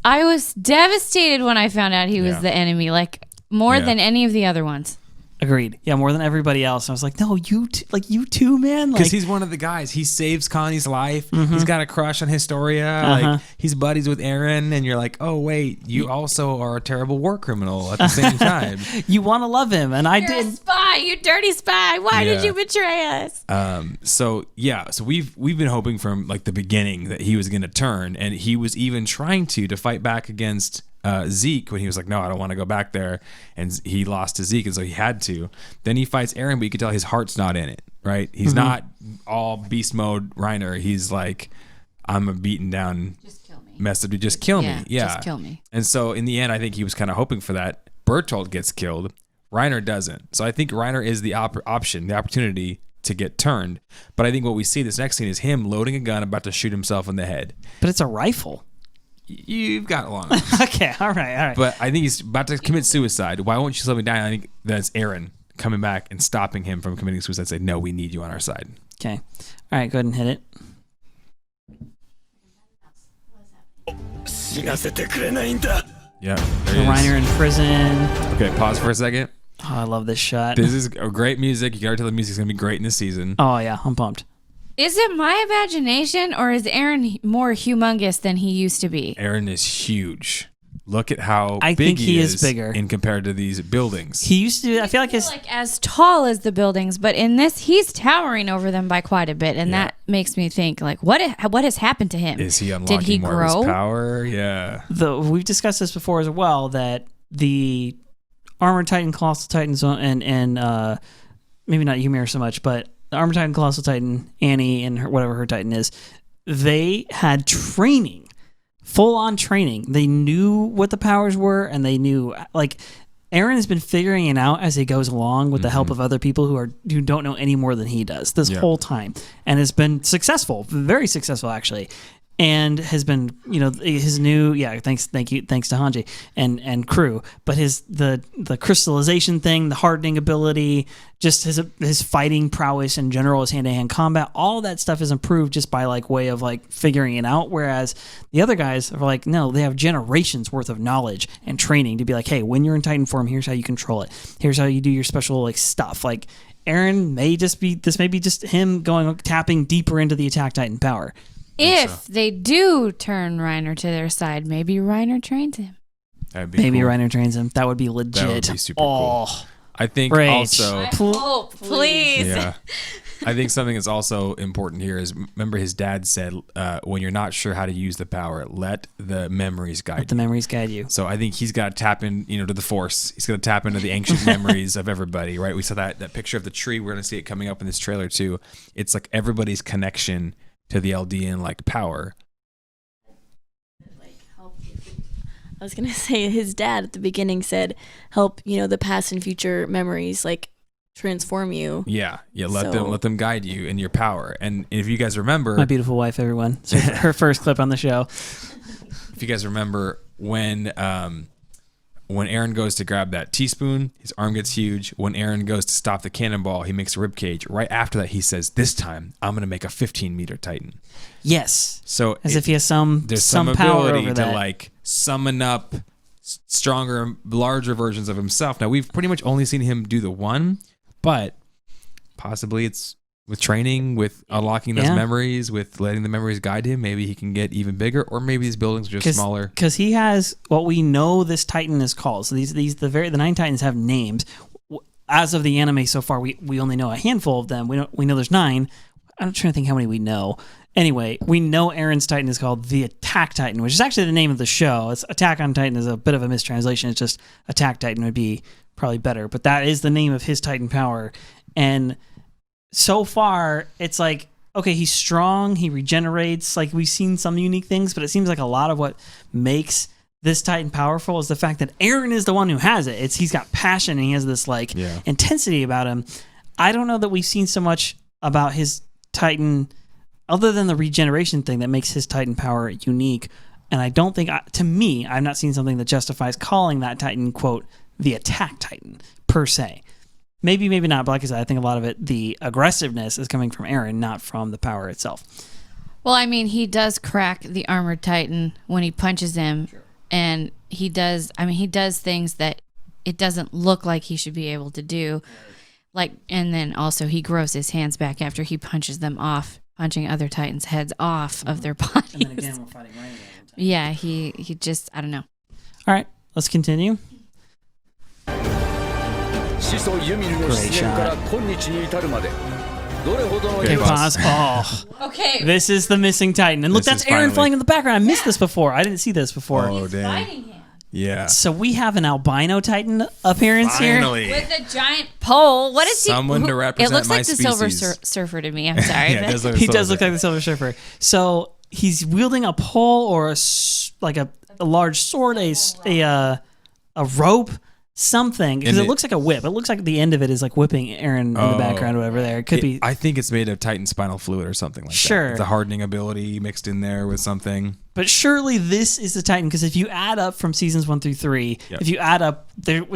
I was devastated when I found out he was the enemy, like, more than any of the other ones. Agreed. Yeah, more than everybody else. I was like, no, you too, man. Because like, he's one of the guys. He saves Connie's life. He's got a crush on Historia. Like, he's buddies with Eren, and you're like, oh wait, you also are a terrible war criminal at the same time. You want to love him, and You're a spy, you dirty spy. Why did you betray us? So we've been hoping from like the beginning that he was going to turn, and he was even trying to fight back against Zeke when he was like, no, I don't want to go back there, and he lost to Zeke, and so he had to. Then he fights Eren, but you can tell his heart's not in it, right? He's not all beast mode Reiner. He's like, I'm a beaten down, just kill me. Mess up, just kill me. Yeah, just kill me. And so in the end, I think he was kind of hoping for that. Bertolt gets killed, Reiner doesn't. So I think Reiner is the option, the opportunity to get turned. But I think what we see this next scene is him loading a gun, about to shoot himself in the head. But it's a rifle. You've got long. Okay, all right. But I think he's about to commit suicide. Why won't you let me die? I think that's Eren coming back and stopping him from committing suicide. Say, no, we need you on our side. Okay. All right, go ahead and hit it. Yeah. Reiner in prison. Okay, pause for a second. Oh, I love this shot. This is a great music. You can already tell the music's going to be great in this season. Oh, yeah, I'm pumped. Is it my imagination, or is Eren more humongous than he used to be? Eren is huge. look at how I big think he is is bigger in compared to these buildings. He used to. I feel like his like as tall as the buildings, but in this, he's towering over them by quite a bit, and that makes me think like, what has happened to him? Is he unlocking Did he more grow? of his power? Yeah. We've discussed this before as well, that the Armored Titan, Colossal Titans, and maybe not Ymir so much, but the Armored Titan, Colossal Titan, Annie, and whatever her Titan is, they had training, full-on training. They knew what the powers were, and they knew, like, Eren has been figuring it out as he goes along with the help of other people who don't know any more than he does this whole time, and has been successful, very successful actually. And has been, his new, thanks to Hanji and crew, but the crystallization thing, the hardening ability, just his fighting prowess in general, his hand-to-hand combat, all that stuff is improved just by like way of like figuring it out. Whereas the other guys are like, no, they have generations worth of knowledge and training to be like, hey, when you're in Titan form, here's how you control it. Here's how you do your special like stuff. Like Eren may be just him tapping deeper into the Attack Titan power. If they do turn Reiner to their side, maybe Reiner trains him. Maybe cool. Reiner trains him. That would be legit. That would be super cool. I think also... Please. Yeah. I think something that's also important here is, remember his dad said, when you're not sure how to use the power, let the memories guide you. Let the memories guide you. So I think he's got to tap in, to the Force. He's going to tap into the ancient memories of everybody, right? We saw that picture of the tree. We're going to see it coming up in this trailer too. It's like everybody's connection to the Eldian like power. I was gonna say his dad at the beginning said help the past and future memories like transform you. Let them guide you in your power. And if you guys remember, my beautiful wife, everyone, so her first clip on the show, if you guys remember when Eren goes to grab that teaspoon, his arm gets huge. When Eren goes to stop the cannonball, he makes a ribcage. Right after that, he says, "This time, I'm going to make a 15-meter Titan." Yes. So as if he has some power ability over to that. like summon up stronger, larger versions of himself. Now we've pretty much only seen him do the one, but possibly it's with training, with unlocking those memories, with letting the memories guide him, maybe he can get even bigger, or maybe these buildings are just smaller. Because he has what we know this Titan is called. So the 9 Titans have names. As of the anime so far, we only know a handful of them. We know there's 9. I'm trying to think how many we know. Anyway, we know Eren's Titan is called the Attack Titan, which is actually the name of the show. It's Attack on Titan is a bit of a mistranslation. It's just Attack Titan would be probably better, but that is the name of his Titan power. And so far, it's like, okay, he's strong, he regenerates, like we've seen some unique things, but it seems like a lot of what makes this Titan powerful is the fact that Eren is the one who has it. He's got passion and he has this like intensity about him. I don't know that we've seen so much about his Titan other than the regeneration thing that makes his Titan power unique. And I don't think, to me, I've not seen something that justifies calling that Titan, quote, the Attack Titan, per se. Maybe not, but like I said, I think a lot of it, the aggressiveness is coming from Eren, not from the power itself. Well, I mean, he does crack the Armored Titan when he punches him, and he does things that it doesn't look like he should be able to do. Like, and then also he grows his hands back after he punches them off, punching other Titans' heads off of their bodies. And then again, we're fighting Reiner. Yeah, he just, I don't know. All right, let's continue. Great shot. Okay, pause. Oh. Okay. This is the missing Titan. And look, This that's is Eren finally- flying in the background. I missed this before. I didn't see this before. Oh, damn. Fighting him. Yeah. So we have an albino Titan appearance Finally. With a giant pole. What is Someone he? to represent It looks my like the Silver species. Surfer to me. I'm sorry. Yeah, it does look He does look like the Silver Surfer. So he's wielding a pole or a large sword, a rope, something, because it looks like a whip. It looks like the end of it is like whipping Eren in the background or whatever there. It could be. I think it's made of Titan spinal fluid or something like that. Sure. The hardening ability mixed in there with something. But surely this is the Titan, because if you add up from seasons 1 through 3, if you add up, there's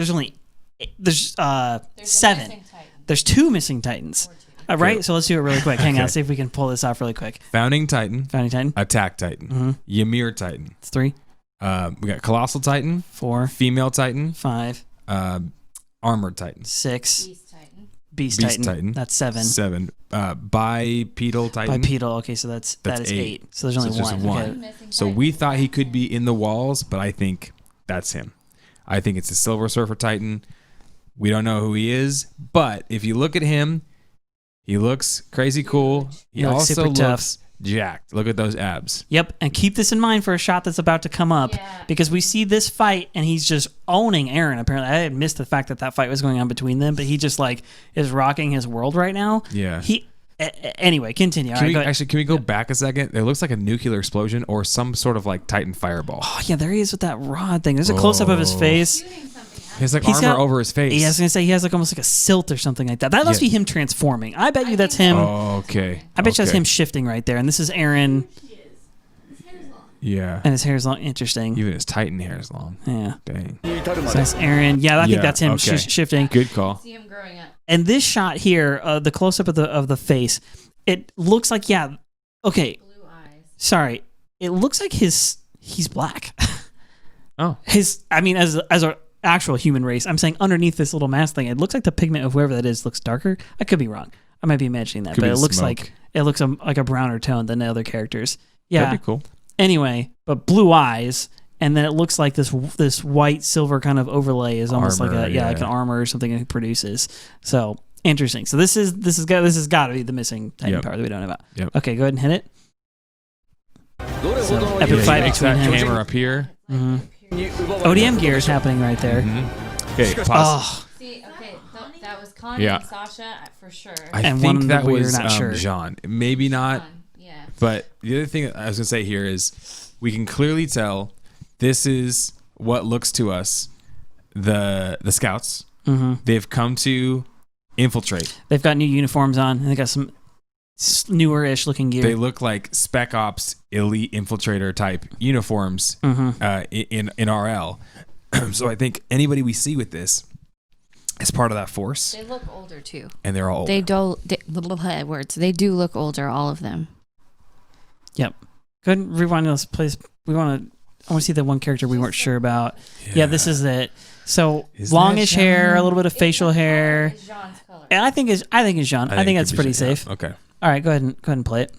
7. There's 2 missing Titans. Right? So let's do it really quick. Hang on, see if we can pull this off really quick. Founding Titan. Attack Titan. Mm-hmm. Ymir Titan. It's 3. We got Colossal Titan. 4. Female Titan. 5. Armored Titan. 6. Beast Titan. Titan. That's 7. 7. Bipedal Titan. Bipedal. Okay, so that is 8. So there's only just one. one. Okay. So we thought he could be in the walls, but I think that's him. I think it's the Silver Surfer Titan. We don't know who he is, but if you look at him, he looks crazy cool. He looks also super tough. looks jacked. Look at those abs. Yep, and keep this in mind for a shot that's about to come up because we see this fight and he's just owning Eren. Apparently, I had missed the fact that fight was going on between them, but he just like is rocking his world right now. Yeah. Anyway, continue. Can we go back a second? It looks like a nuclear explosion or some sort of like Titan fireball. Oh yeah, there he is with that rod thing. There's a close up of his face. He has like armor over his face. Yeah, I was gonna say he has like almost like a silt or something like that. That must be him transforming. I bet you that's him. Oh, okay. I bet you that's him shifting right there. And this is Eren. Yeah. And his hair is long. Interesting. Even his Titan hair is long. Yeah. Dang. So that's Eren. Yeah, I think that's him shifting. Good call. See him growing up. And this shot here, the close up of the face, it looks like okay. Blue eyes. Sorry, it looks like he's black. Oh. As an actual human race, I'm saying underneath this little mask thing, it looks like the pigment of whoever that is looks darker. I could be wrong. I might be imagining that, but it looks like a browner tone than the other characters. Yeah, that'd be cool. Anyway, but blue eyes, and then it looks like this white silver kind of overlay is almost Armor, like like an armor or something it produces. So interesting. So this has got to be the missing Titan power that we don't know about. Yep. Okay, go ahead and hit it. So, epic Yeah, fight makes between that him. hammer up here. Mm-hmm. ODM gear is happening right there. Mm-hmm. Okay, pause. Oh, See, okay, that was Connie and Sasha for sure. I And think one that we're was not sure. Jean. Maybe not. Yeah. But the other thing I was going to say here is we can clearly tell this is what looks to us the scouts. Mm-hmm. They've come to infiltrate. They've got new uniforms on, and they got some newer-ish looking gear. They look like Spec Ops elite infiltrator type uniforms in RL. So I think anybody we see with this is part of that force. They look older too. And they're all older. They do look older, all of them. Yep. Go ahead and rewind this, please. I want to see the one character we weren't sure about. Yeah, this is it. So longish hair, a little bit of facial hair. And I think it's Jean. I think that's pretty safe. Yeah. Okay. All right, go ahead and play it.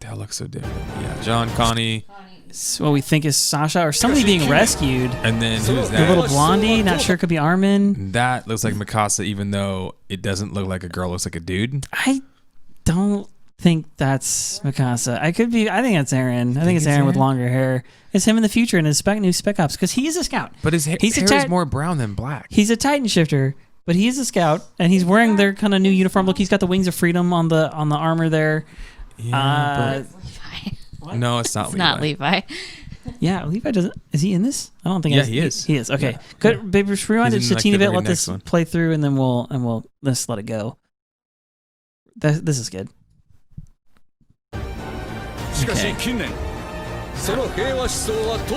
That looks so different. Yeah, John, Connie. So what we think is Sasha or somebody being rescued. And then who's The that? little blondie, not sure, could be Armin. That looks like Mikasa, even though it doesn't look like a girl, looks like a dude. I don't think that's Mikasa. I think that's Eren. I think it's Eren with longer hair. It's him in the future in his new Spec Ops because he is a scout. But his hair is more brown than black. He's a Titan shifter, but he is a scout and he's wearing their kind of new uniform look. He's got the wings of freedom on the armor there. Yeah, no, it's not. It's not Levi. Yeah, Levi doesn't. Is he in this? I don't think. Yeah, he is. He is. Okay, Yeah. good. Baby, just rewind it just a teeny bit. Let this one. play through, and then we'll let's let it go. This is good. Okay.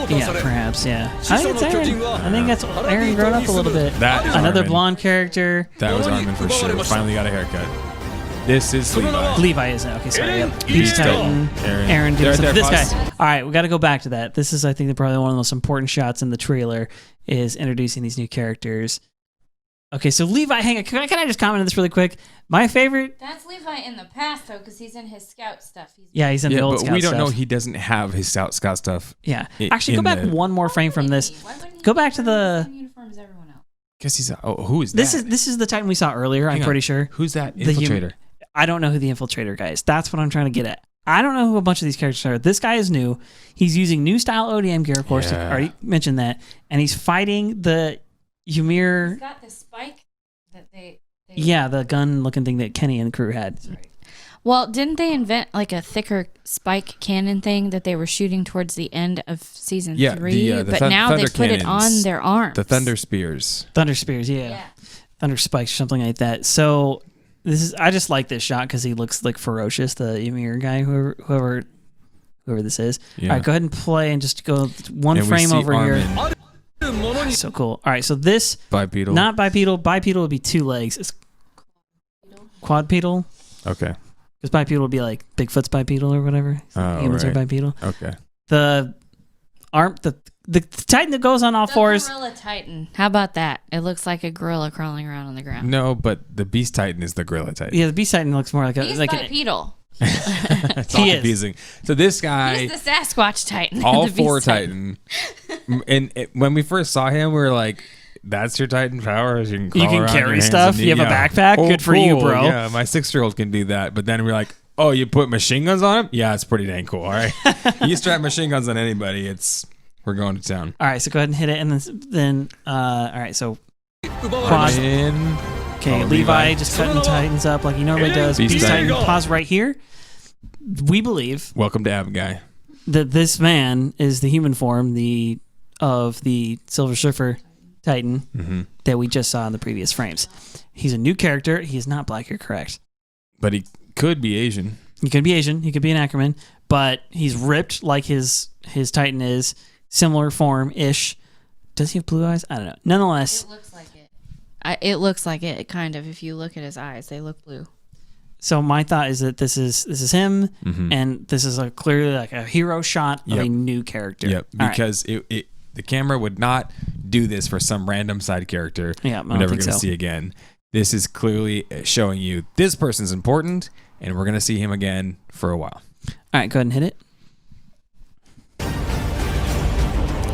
Yeah, perhaps. Yeah, I think it's Eren. I think that's Eren grown up a little bit. That is Another Armin. blonde character. That was Armin for sure. Finally got a haircut. This is Levi. Levi is it? Okay, sorry. Yep. Beast Titan. Eren doing something. This guy. All right, we got to go back to that. This is, I think, probably one of the most important shots in the trailer is introducing these new characters. Okay, so Levi, hang on. Can I just comment on this really quick? My favorite. That's Levi in the past, though, because he's in his scout stuff. He's in the old scout but we don't stuff. know he doesn't have his scout stuff. Yeah. Actually, go back one more frame from this. Go back to the uniform as everyone else. Guess he's. Who is that? This is the Titan we saw earlier. I'm pretty sure. Who's that infiltrator? I don't know who the infiltrator guy is. That's what I'm trying to get at. I don't know who a bunch of these characters are. This guy is new. He's using new style ODM gear, of course. I already mentioned that. And he's fighting the Ymir. He's got the spike that they the gun-looking thing that Kenny and the crew had. Right. Well, didn't they invent like a thicker spike cannon thing that they were shooting towards the end of season 3? But now they put it on their arms. The Thunder Spears. Thunder Spears, yeah. Thunder Spikes, something like that. So I just like this shot because he looks like ferocious, the Ymir guy, whoever this is. Yeah. All right, go ahead and play and just go one frame over Armin. here. So cool. All right, so this Bipedal. not bipedal. Bipedal would be 2 legs. It's quadpedal. Okay. Because bipedal would be like Bigfoot's bipedal or whatever. Humans are bipedal. Okay. The Titan that goes on all fours. Gorilla Titan. How about that? It looks like a gorilla crawling around on the ground. No, but the Beast Titan is the Gorilla Titan. Yeah, the Beast Titan looks more like He's like bipedal. It's all He is. confusing. So this guy, He's the Sasquatch Titan. all the Beast four Titan. And when we first saw him, we were like, "That's your Titan powers. You can You crawl can around your carry hands stuff. and You have a yeah. backpack. Oh, Good for you, cool. bro. Yeah, my 6-year-old can do that. But then we're like, "Oh, you put machine guns on him? Yeah, it's pretty dang cool. All right, you strap machine guns on anybody, we're going to town." All right, so go ahead and hit it, and then all right, so pause. In. Okay, Oh, Levi just cutting Titans up like he normally does. Beast Beast Titan, Titan. pause right here. We believe Welcome to Guy. that this man is the human form of the Silver Surfer Titan that we just saw in the previous frames. He's a new character. He is not black. You're correct. But he could be Asian. He could be Asian. He could be an Ackerman, but he's ripped like his Titan is, similar form ish. Does he have blue eyes? I don't know. Nonetheless, It looks like it. It looks like it, kind of. If you look at his eyes, they look blue. so my thought is that this is him, and this is clearly like a hero shot of a new character. Yep, All right. because the camera would not do this for some random side character Yeah, I don't we're never think going to so. see again. This is clearly showing you this person's important, and we're going to see him again for a while. All right, go ahead and hit it.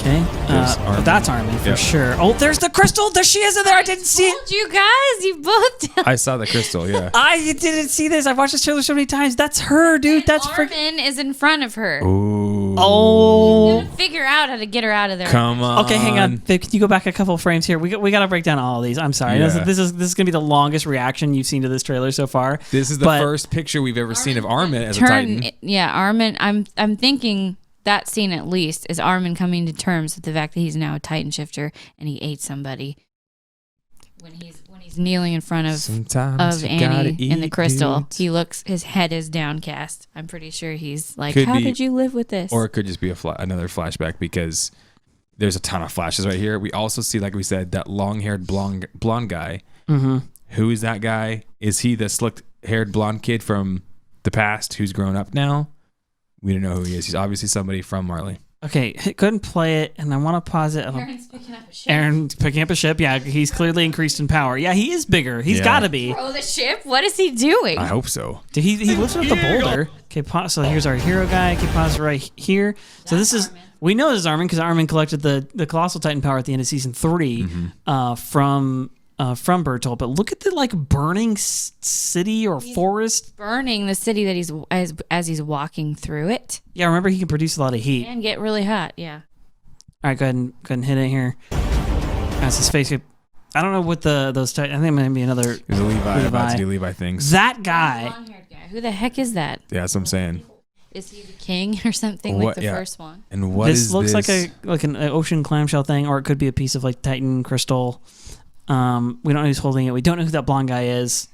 Okay, Armin. that's Armin for Yep. sure. Oh, there's the crystal. There she is in there. I didn't see it. Told you guys, you both did. I saw the crystal, yeah. I didn't see this. I've watched this trailer so many times. That's her, dude. That's freaking. Armin is in front of her. Ooh. Oh. Figure out how to get her out of there. Come on. Okay, hang on. Babe, can you go back a couple frames here? We got to break down all of these. I'm sorry. Yeah. This is gonna be the longest reaction you've seen to this trailer so far. This is the But- first picture we've ever seen of Armin as a Titan. Yeah, Armin. I'm thinking that scene at least is Armin coming to terms with the fact that he's now a Titan shifter and he ate somebody. When he's kneeling in front of Sometimes you gotta Annie in the eat, crystal, dudes. he looks. His head is downcast. I'm pretty sure he's like, Could "How be- did you live with this?" Or it could just be another flashback because there's a ton of flashes right here. We also see, like we said, that long-haired blonde guy. Mm-hmm. Who is that guy? Is he the slick-haired blonde kid from the past who's grown up now? We don't know who he is. He's obviously somebody from Marley. Okay, go ahead and play it, and I want to pause it. Aaron's picking up a ship. Aaron's picking up a ship. Yeah, he's clearly increased in power. Yeah, he is bigger. He's Yeah. got to be. Oh, the ship? What is he doing? I hope so. Did he lifted up the boulder. Okay, pause. So here's our hero guy. Okay, pause right here. So this is Armin. we know this is Armin because Armin collected the colossal Titan power at the end of season 3 from Bertolt. But look at the burning city or forest. Burning the city that he's as he's walking through it Yeah, remember he can produce a lot of heat. and get really hot. Yeah. All right, go ahead and hit it here. That's his face. I don't know what those Titan. I think it might be another. There's a Levi about Levi. to do Levi things. That guy. Long-haired guy. Who the heck is that? Yeah, that's what I'm saying. Is he the king or something What- like the yeah. first one? And what This is looks this? like an ocean clamshell thing, or it could be a piece of Titan crystal. We don't know who's holding it. We don't know who that blonde guy is.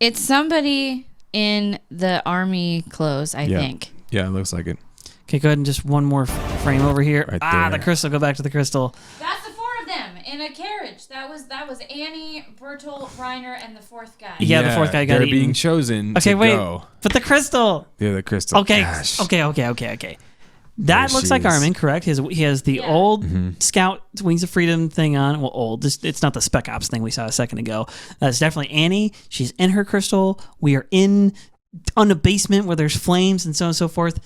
It's somebody in the army clothes, I think. Yeah, it looks like it. Okay, go ahead and just one more frame over here. Right The there. crystal. Go back to the crystal. That's the four of them in a carriage. That was Annie, Bertolt, Reiner, and the fourth guy. Yeah, the fourth guy got They're eaten. being chosen Okay, to wait. go. But the crystal. Yeah, the crystal. Okay. Gosh. Okay. That There looks she like is. Armin, correct? He has the Yeah. old Mm-hmm. Scout Wings of Freedom thing on. Well, old. It's not the Spec Ops thing we saw a second ago. That's definitely Annie. She's in her crystal. We are on a basement where there's flames and so on and so forth.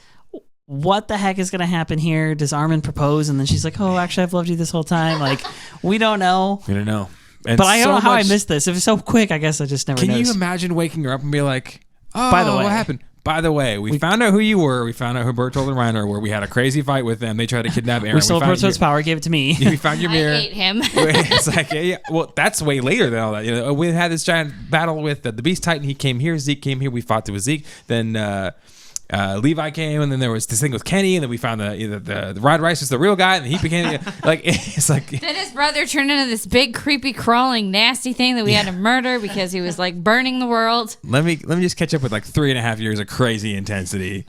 What the heck is going to happen here? Does Armin propose? And then she's like, oh, actually, I've loved you this whole time. We don't know. We don't know. And But I don't so know how I much- missed this. If it's so quick, I guess I just never Can noticed. you imagine waking her up and be like, oh, By the way- what happened? By the way, we found out who you were. We found out who Bertolt and Reiner were. We had a crazy fight with them. They tried to kidnap Aaron. We stole found Bertolt's power. Gave it to me. We found your I mirror. ate him. It's like, yeah. Well, that's way later than all that. We had this giant battle with the Beast Titan. He came here. Zeke came here. We fought with Zeke. Then Levi came, and then there was this thing with Kenny, and then we found the Rod Rice was the real guy, and he became it's like Then his brother turned into this big, creepy, crawling, nasty thing that we had to murder because he was burning the world. let me just catch up with 3.5 years of crazy intensity.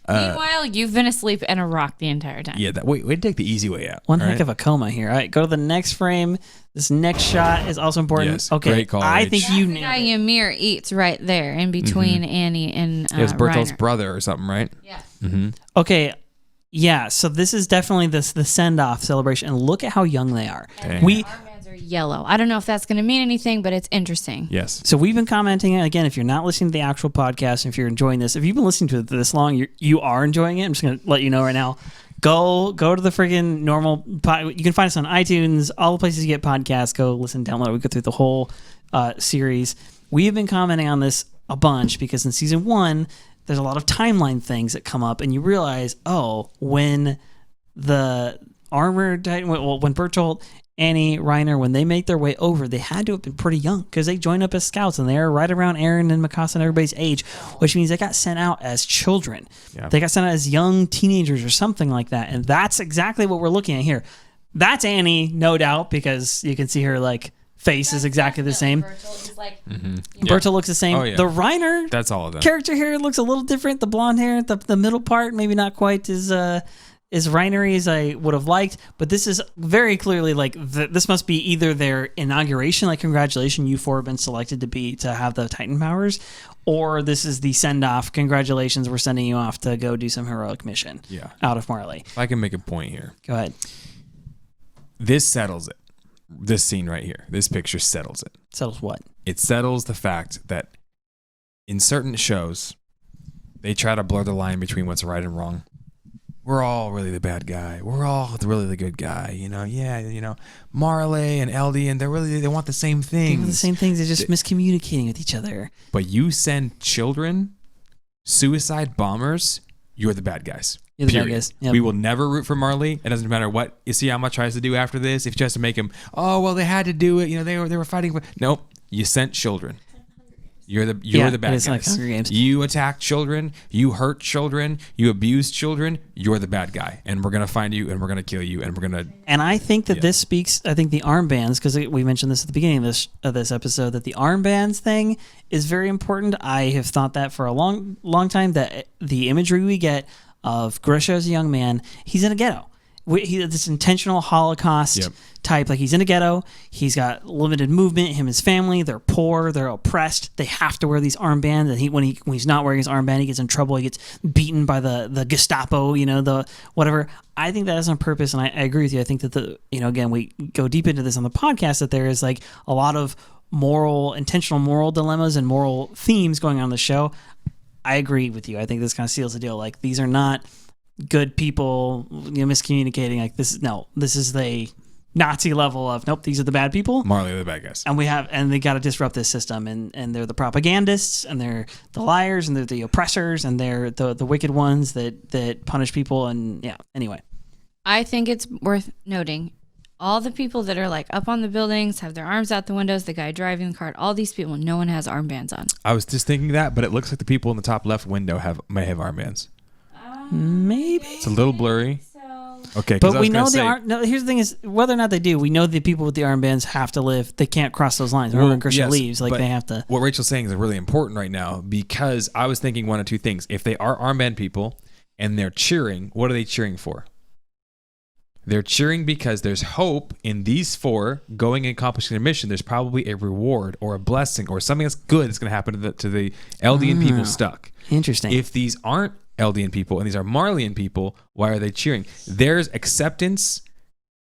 Meanwhile, you've been asleep in a rock the entire time. Yeah, we take the easy way out. One all heck right? of a coma here. All right, go to the next frame. This next shot is also important. Yes, okay, great call, I Rach. think you The guy nailed it. Ymir eats right there in between Annie and It was Bertolt's Reiner. brother or something, right? Yeah. Okay, yeah. So this is definitely the send off celebration, and look at how young they are. Dang. We Our mans are yellow. I don't know if that's going to mean anything, but it's interesting. Yes. So we've been commenting, again, if you're not listening to the actual podcast, if you're enjoying this, if you've been listening to it this long, you are enjoying it. I'm just going to let you know right now. Go to the friggin' normal you can find us on iTunes, all the places you get podcasts. Go listen, download. We go through the whole series. We have been commenting on this a bunch because in season 1, there's a lot of timeline things that come up, and you realize, when the armored Titan, when Bertolt, Annie, Reiner, when they make their way over, they had to have been pretty young because they joined up as scouts and they're right around Eren and Mikasa and everybody's age, which means they got sent out as children. Yeah. They got sent out as young teenagers or something like that. And that's exactly what we're looking at here. That's Annie, no doubt, because you can see her face is exactly the same. Bertolt looks the same. Oh, yeah. The Reiner that's all of them. Character here looks a little different. The blonde hair, the middle part, maybe not quite as Reinery as I would have liked, but this is very clearly this must be either their inauguration, congratulations, you 4 have been selected to have the Titan powers, or this is the send off. Congratulations, we're sending you off to go do some heroic mission. Yeah. Out of Marley. If I can make a point here. Go ahead. This settles it. This scene right here, this picture settles it. Settles what? It settles the fact that in certain shows, they try to blur the line between what's right and wrong. We're all really the bad guy. We're all really the good guy. Marley and Eldian, they want the same things. They want the same things. They're just miscommunicating with each other. But you send children, suicide bombers, you're the bad guys. You're the Period. bad guys. Yep. We will never root for Marley. It doesn't matter what Isayama tries to do after this. If he tries to make him, they had to do it. They were fighting for. Nope. You sent children. You're the bad guys. Like Hunger Games. You attack children. You hurt children. You abuse children. You're the bad guy, and we're gonna find you, and we're gonna kill you, and we're gonna. And I think that this speaks. I think the armbands, because we mentioned this at the beginning of this episode, that the armbands thing is very important. I have thought that for a long time. That the imagery we get of Grisha as a young man, he's in a ghetto. He this intentional Holocaust type. He's in a ghetto. He's got limited movement. Him and his family, they're poor. They're oppressed. They have to wear these armbands. And when he's not wearing his armband, he gets in trouble. He gets beaten by the Gestapo. The whatever. I think that is on purpose, and I agree with you. I think that again, we go deep into this on the podcast, that there is a lot of intentional moral dilemmas and moral themes going on in the show. I agree with you. I think this kind of seals the deal. These are not good people, miscommunicating. This is the Nazi level of nope. These are the bad people. Marley are the bad guys, and they got to disrupt this system, and they're the propagandists, and they're the liars, and they're the oppressors, and they're the wicked ones that punish people. And anyway, I think it's worth noting all the people that are up on the buildings, have their arms out the windows, the guy driving the cart, all these people, no one has armbands on. I was just thinking that, but it looks like the people in the top left window may have armbands. Maybe it's a little blurry. Okay, but we know here's the thing: is whether or not they do, we know the people with the armbands have to live. They can't cross those lines. When Grisha leaves, they have to. What Rachel's saying is really important right now, because I was thinking one of two things: if they are armband people and they're cheering, what are they cheering for? They're cheering because there's hope in these 4 going and accomplishing their mission. There's probably a reward or a blessing or something that's good that's going to happen to the Eldian people stuck. Interesting. If these aren't Eldian people and these are Marleyan people, why are they cheering? There's acceptance,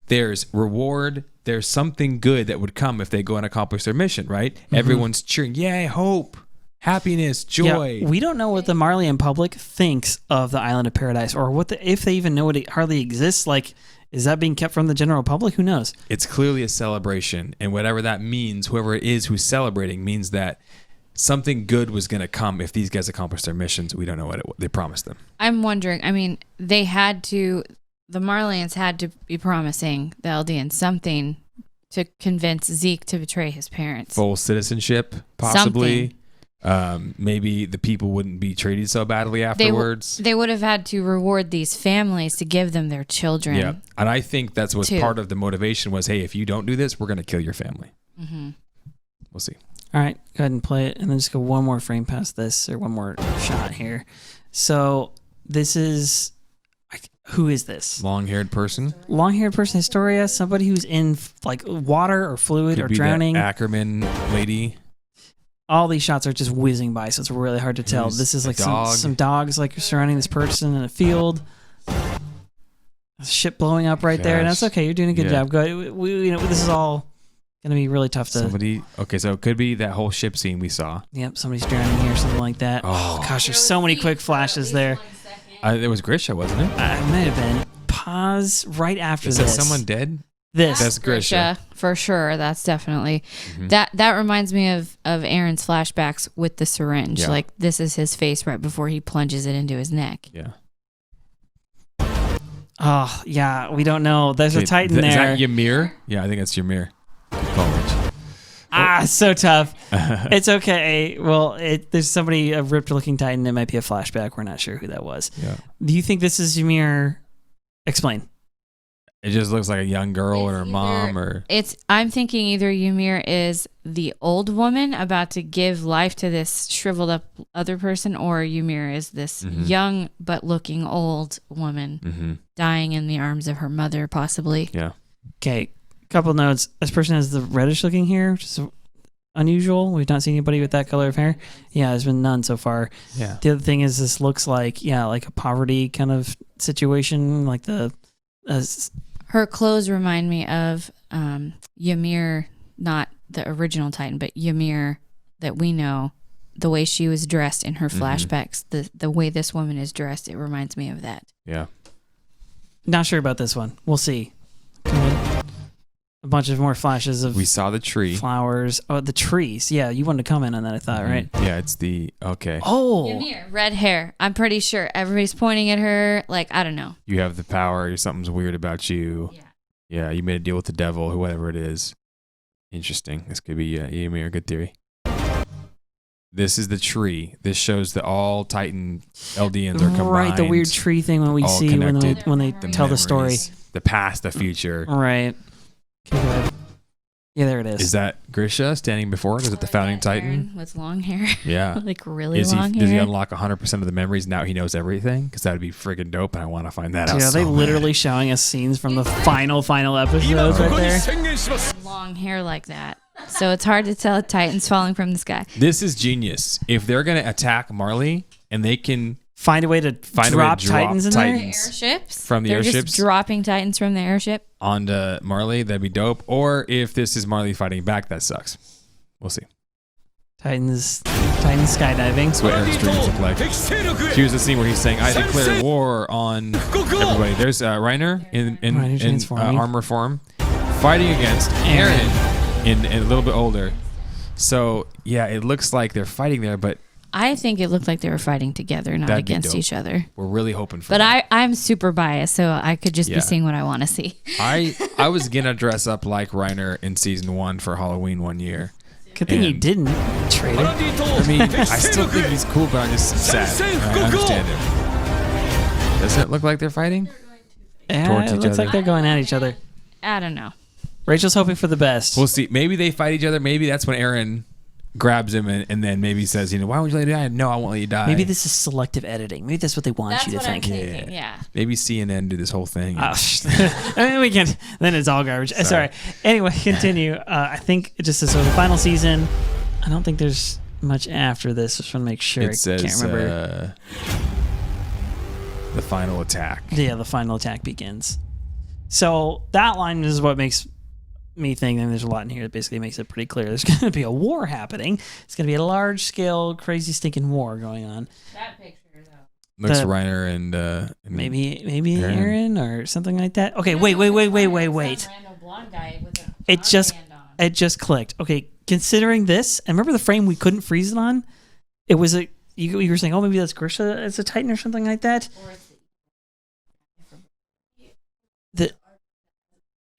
there's reward, there's something good that would come if they go and accomplish their mission, right? Mm-hmm. Everyone's cheering, yay, hope, happiness, joy. Yeah, we don't know what the Marleyan public thinks of the Island of Paradise, or if they even know it hardly exists. Is that being kept from the general public? Who knows? It's clearly a celebration, and whatever that means, whoever it is who's celebrating, means that something good was going to come if these guys accomplished their missions. We don't know what they promised them. I'm wondering, the Marleyans had to be promising the Eldians something to convince Zeke to betray his parents. Full citizenship, possibly. Maybe the people wouldn't be treated so badly afterwards. They would have had to reward these families to give them their children. Yeah, and I think that's what's part of the motivation was, hey, if you don't do this, we're going to kill your family. Mm-hmm. We'll see. All right, go ahead and play it, and then just go one more frame past this, or one more shot here. So this is, who is this? Long-haired person. Long-haired person, Historia, somebody who's in water or fluid Could or be drowning. That Ackerman lady. All these shots are just whizzing by, so it's really hard to tell. This is some dogs surrounding this person in a field. Ship blowing up right there, and that's okay. You're doing a good job. Go. This is all Gonna be really tough to. Somebody. Okay, so it could be that whole ship scene we saw. Yep, somebody's drowning here, something like that. Oh gosh, there's so many quick flashes there. It was Grisha, wasn't it? It might have been. Pause right after Is this. that someone dead? This. That's Grisha. For sure. That's definitely that reminds me of Aaron's flashbacks with the syringe. Yeah. Like this is his face right before he plunges it into his neck. Yeah. Oh yeah, we don't know. There's a Titan there. Is that Ymir? Yeah, I think it's Ymir. Good call, Rich. So tough. It's okay. Well, there's somebody, a ripped looking Titan. It might be a flashback. We're not sure who that was. Yeah. Do you think this is Ymir? Explain. It just looks like a young girl or her mom, or I'm thinking either Ymir is the old woman about to give life to this shriveled up other person, or Ymir is this young but looking old woman dying in the arms of her mother, possibly. Yeah. Okay. Couple notes. This person has the reddish looking hair, which is unusual. We've not seen anybody with that color of hair. Yeah, there's been none so far. Yeah. The other thing is this looks like like a poverty kind of situation, like her clothes remind me of Ymir, not the original Titan, but Ymir that we know. The way she was dressed in her flashbacks, the way this woman is dressed, it reminds me of that. Yeah. Not sure about this one. We'll see. A bunch of more flashes of. We saw the tree. Flowers. Oh, the trees. Yeah, you wanted to comment on that, I thought, right? Yeah, it's the okay. Oh, Ymir, red hair. I'm pretty sure everybody's pointing at her. Like, I don't know. You have the power. Something's weird about you. Yeah. Yeah, you made a deal with the devil, whoever it is. Interesting. This could be Ymir. Good theory. This is the tree. This shows that all Titan Eldians are combined. right. The weird tree thing when we all see when they the tell the story. memories, the past, the future. Right. Okay, go ahead. Yeah, there it is. Is that Grisha standing before it? Is it the founding Titan? Aaron with long hair. Yeah. Like really Does long he hair. unlock 100% of the memories now he knows everything? Because that would be friggin' dope, and I want to find that out. Dude, are they literally showing us scenes from the final episodes right there? Long hair like that. So it's hard to tell if Titan's falling from the sky. This is genius. If they're going to attack Marley and they can find a way to drop Titans in there? Airships? From the They're airships? just dropping Titans from the airship? onto Marley, that'd be dope. Or if this is Marley fighting back, that sucks. We'll see. Titans skydiving. That's what Eric's dreams look like. Here's the scene where he's saying, I declare war on everybody. There's Reiner in armor form fighting against Aaron in a little bit older. So, yeah, it looks like they're fighting there, but I think it looked like they were fighting together, not against each other. We're really hoping for but that. I'm super biased, so I could just be seeing what I want to see. I was going to dress up like Reiner in season 1 for Halloween one year. Good thing he didn't, traitor. I mean, I still think he's cool, but I'm just sad. I understand him. Does it look like they're fighting? Yeah, it looks like they're going at each other. I don't know. Rachel's hoping for the best. We'll see. Maybe they fight each other. Maybe that's when Aaron grabs him and then maybe says, why won't you let me die? No, I won't let you die. Maybe this is selective editing. Maybe that's what they want you to think. I'm thinking, yeah. Maybe CNN do this whole thing. I mean, we can. Then it's all garbage. Sorry. Anyway, continue. I think just so the final season. I don't think there's much after this. Just want to make sure. It says, I can't remember. The final attack. Yeah, the final attack begins. So that line is what makes me think, and there's a lot in here that basically makes it pretty clear. There's going to be a war happening. It's going to be a large-scale, crazy, stinking war going on. That picture, though. Looks Reiner and maybe Aaron or something like that. Okay, wait. It just clicked. Okay, considering this, and remember the frame we couldn't freeze it on? It was you were saying, oh, maybe that's Grisha as a Titan or something like that.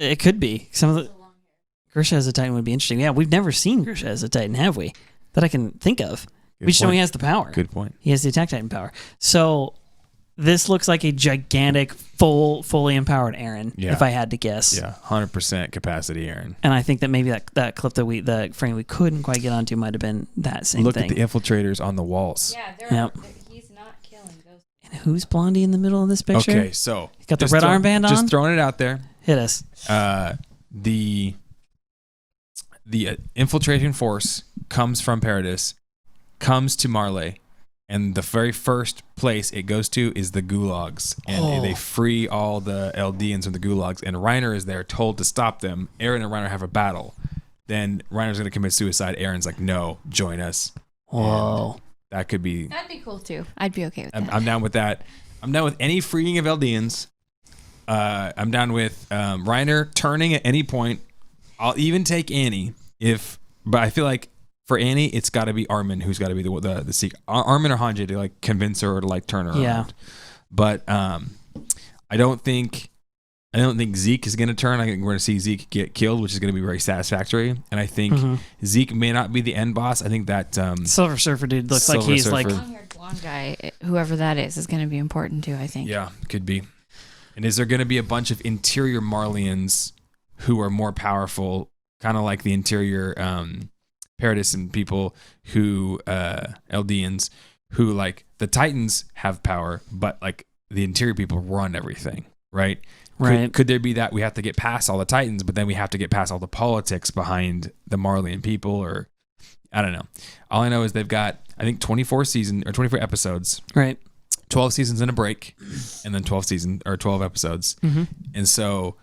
It could be. Some of the Grisha as a Titan would be interesting. Yeah, we've never seen Grisha as a Titan, have we? That I can think of. We just know he has the power. Good point. He has the Attack Titan power. So this looks like a gigantic, fully empowered Aaron, if I had to guess. Yeah, 100% capacity Aaron. And I think that maybe that clip that frame we couldn't quite get onto might have been that same Look thing. at the infiltrators on the walls. Yeah, he's not killing ghosts. And who's Blondie in the middle of this picture? Okay, so he's got the red armband on. Just throwing it out there. Hit us. The infiltration force comes from Paradis, comes to Marley, and the very first place it goes to is the gulags, and they free all the Eldians from the gulags. And Reiner is there, told to stop them. Aaron and Reiner have a battle. then Reiner's going to commit suicide. Aaron's like, no, join us. Whoa. And that could be. That'd be cool too. I'd be okay with that. I'm down with that. I'm down with any freeing of Eldians. I'm down with Reiner turning at any point. I'll even take Annie but I feel like for Annie, it's got to be Armin who's got to be the secret. Armin or Hanji to like convince her or to like turn her around. But I don't think Zeke is going to turn. I think we're going to see Zeke get killed, which is going to be very satisfactory. And I think Zeke may not be the end boss. I think that Silver Surfer dude looks like he's like long-haired blonde guy, whoever that is going to be important too, I think. Yeah, could be. And is there going to be a bunch of interior Marlians who are more powerful, kind of like the interior Paradis and people who Eldians, who like the Titans have power, but like the interior people run everything, right? Right. Could there be that we have to get past all the Titans, but then we have to get past all the politics behind the Marlian people, or I don't know. All I know is they've got, I think, 24 episodes. Right. 12 seasons and a break, and then 12 episodes. Mm-hmm. And so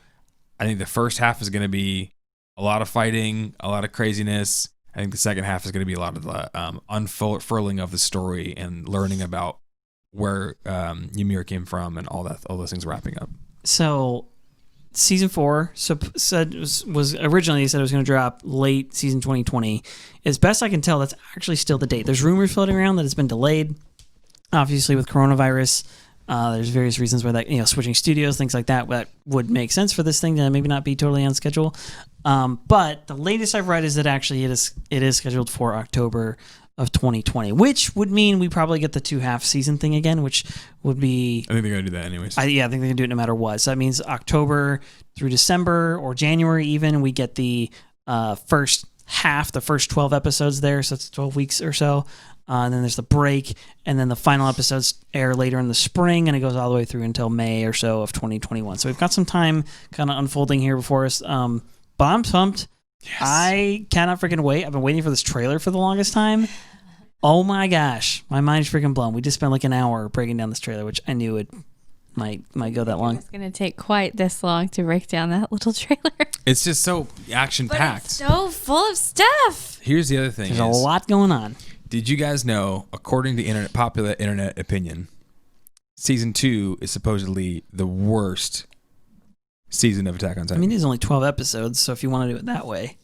I think the first half is going to be a lot of fighting, a lot of craziness. I think the second half is going to be a lot of the unfurling of the story and learning about where Ymir came from and all those things wrapping up. So season 4 was originally said it was going to drop late season 2020. As best I can tell, that's actually still the date. There's rumors floating around that it's been delayed, obviously with coronavirus. There's various reasons why that, switching studios, things like that would make sense for this thing to maybe not be totally on schedule. But the latest I've read is that actually it is scheduled for October of 2020, which would mean we probably get the 2.5 season thing again, which would be. I think they're gonna do that anyways. I think they're gonna do it no matter what. So that means October through December or January even, we get the first half, the first 12 episodes there. So it's 12 weeks or so. And then there's the break, and then the final episodes air later in the spring, and it goes all the way through until May or so of 2021. So we've got some time kind of unfolding here before us. But I'm pumped. Yes. I cannot freaking wait. I've been waiting for this trailer for the longest time. Oh my gosh, my mind's freaking blown. We just spent like an hour breaking down this trailer, which I knew it might go that long. It's going to take quite this long to break down that little trailer. It's just so action-packed. It's so full of stuff. Here's the other thing. There's a lot going on. Did you guys know, according to popular internet opinion, season 2 is supposedly the worst season of Attack on Titan? I mean, there's only 12 episodes, so if you want to do it that way.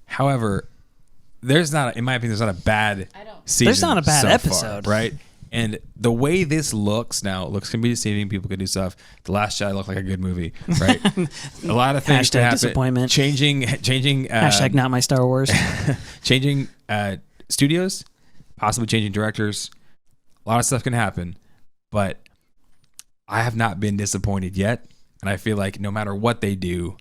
However, in my opinion, there's not a bad season. There's not a bad so episode. Far, right? And the way this looks now, it looks can be deceiving. People can do stuff. The Last Jedi looked like a good movie, right? A lot of things can happen. Disappointment. Changing. Hashtag not my Star Wars. Changing studios, possibly changing directors. A lot of stuff can happen, but I have not been disappointed yet. And I feel like no matter what they do,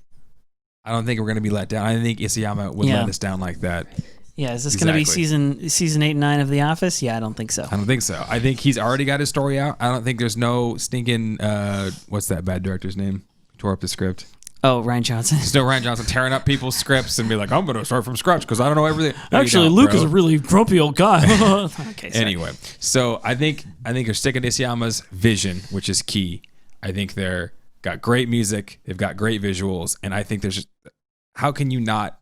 I don't think we're going to be let down. I think Isayama would let us down like that. Yeah, is this going to be season 8 and 9 of The Office? Yeah, I don't think so. I don't think so. I think he's already got his story out. I don't think there's no stinking what's that bad director's name? Tore up the script. Oh, Rian Johnson. There's no Rian Johnson tearing up people's scripts and be like, I'm going to start from scratch because I don't know everything. Actually, Luke is a really grumpy old guy. Okay, anyway, so I think they're sticking to Isayama's vision, which is key. I think they're got great music, they've got great visuals, and I think there's just, how can you not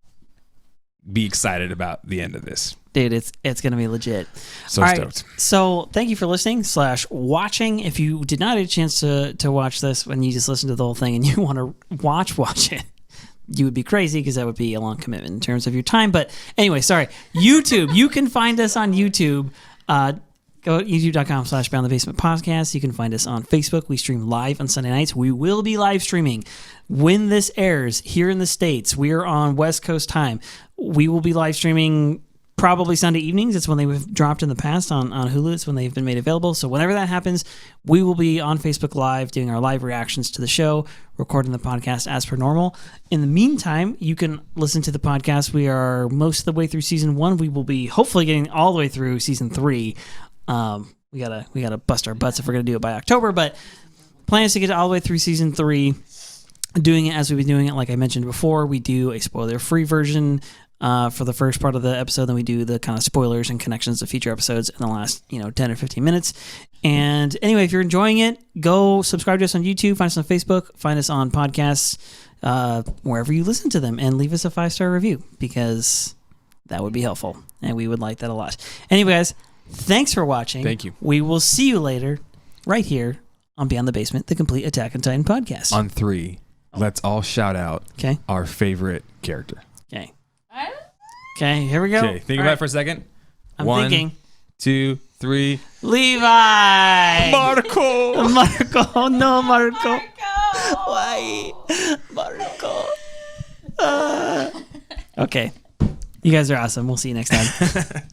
be excited about the end of this? Dude, it's going to be legit. So stoked. So thank you for listening / watching. If you did not have a chance to watch this when you just listened to the whole thing and you want to watch it, you would be crazy because that would be a long commitment in terms of your time. But anyway, sorry. YouTube. You can find us on YouTube. Go to youtube.com/beyondthebasementpodcast. You can find us on Facebook. We stream live on Sunday nights. We will be live streaming when this airs here in the States. We are on West Coast time. We will be live streaming probably Sunday evenings. It's when they've dropped in the past on Hulu. It's when they've been made available. So whenever that happens, we will be on Facebook Live doing our live reactions to the show, recording the podcast as per normal. In the meantime, you can listen to the podcast. We are most of the way through season 1. We will be hopefully getting all the way through season 3. We gotta bust our butts if we're gonna do it by October, but plan is to get all the way through season 3. Doing it as we've been doing it, like I mentioned before, we do a spoiler-free version for the first part of the episode. Then we do the kind of spoilers and connections to future episodes in the last 10 or 15 minutes. And anyway, if you're enjoying it, go subscribe to us on YouTube, find us on Facebook, find us on podcasts, wherever you listen to them, and leave us a 5-star review, because that would be helpful, and we would like that a lot. Anyway, guys, thanks for watching. Thank you. We will see you later, right here on Beyond the Basement, the complete Attack on Titan podcast. On 3, let's all shout out our favorite character. Okay. Okay, here we go. Okay, think about it for a second. I'm 1, thinking. 2, 3. Levi! Marco! Marco! No, Marco! Why? Marco! Okay. You guys are awesome. We'll see you next time.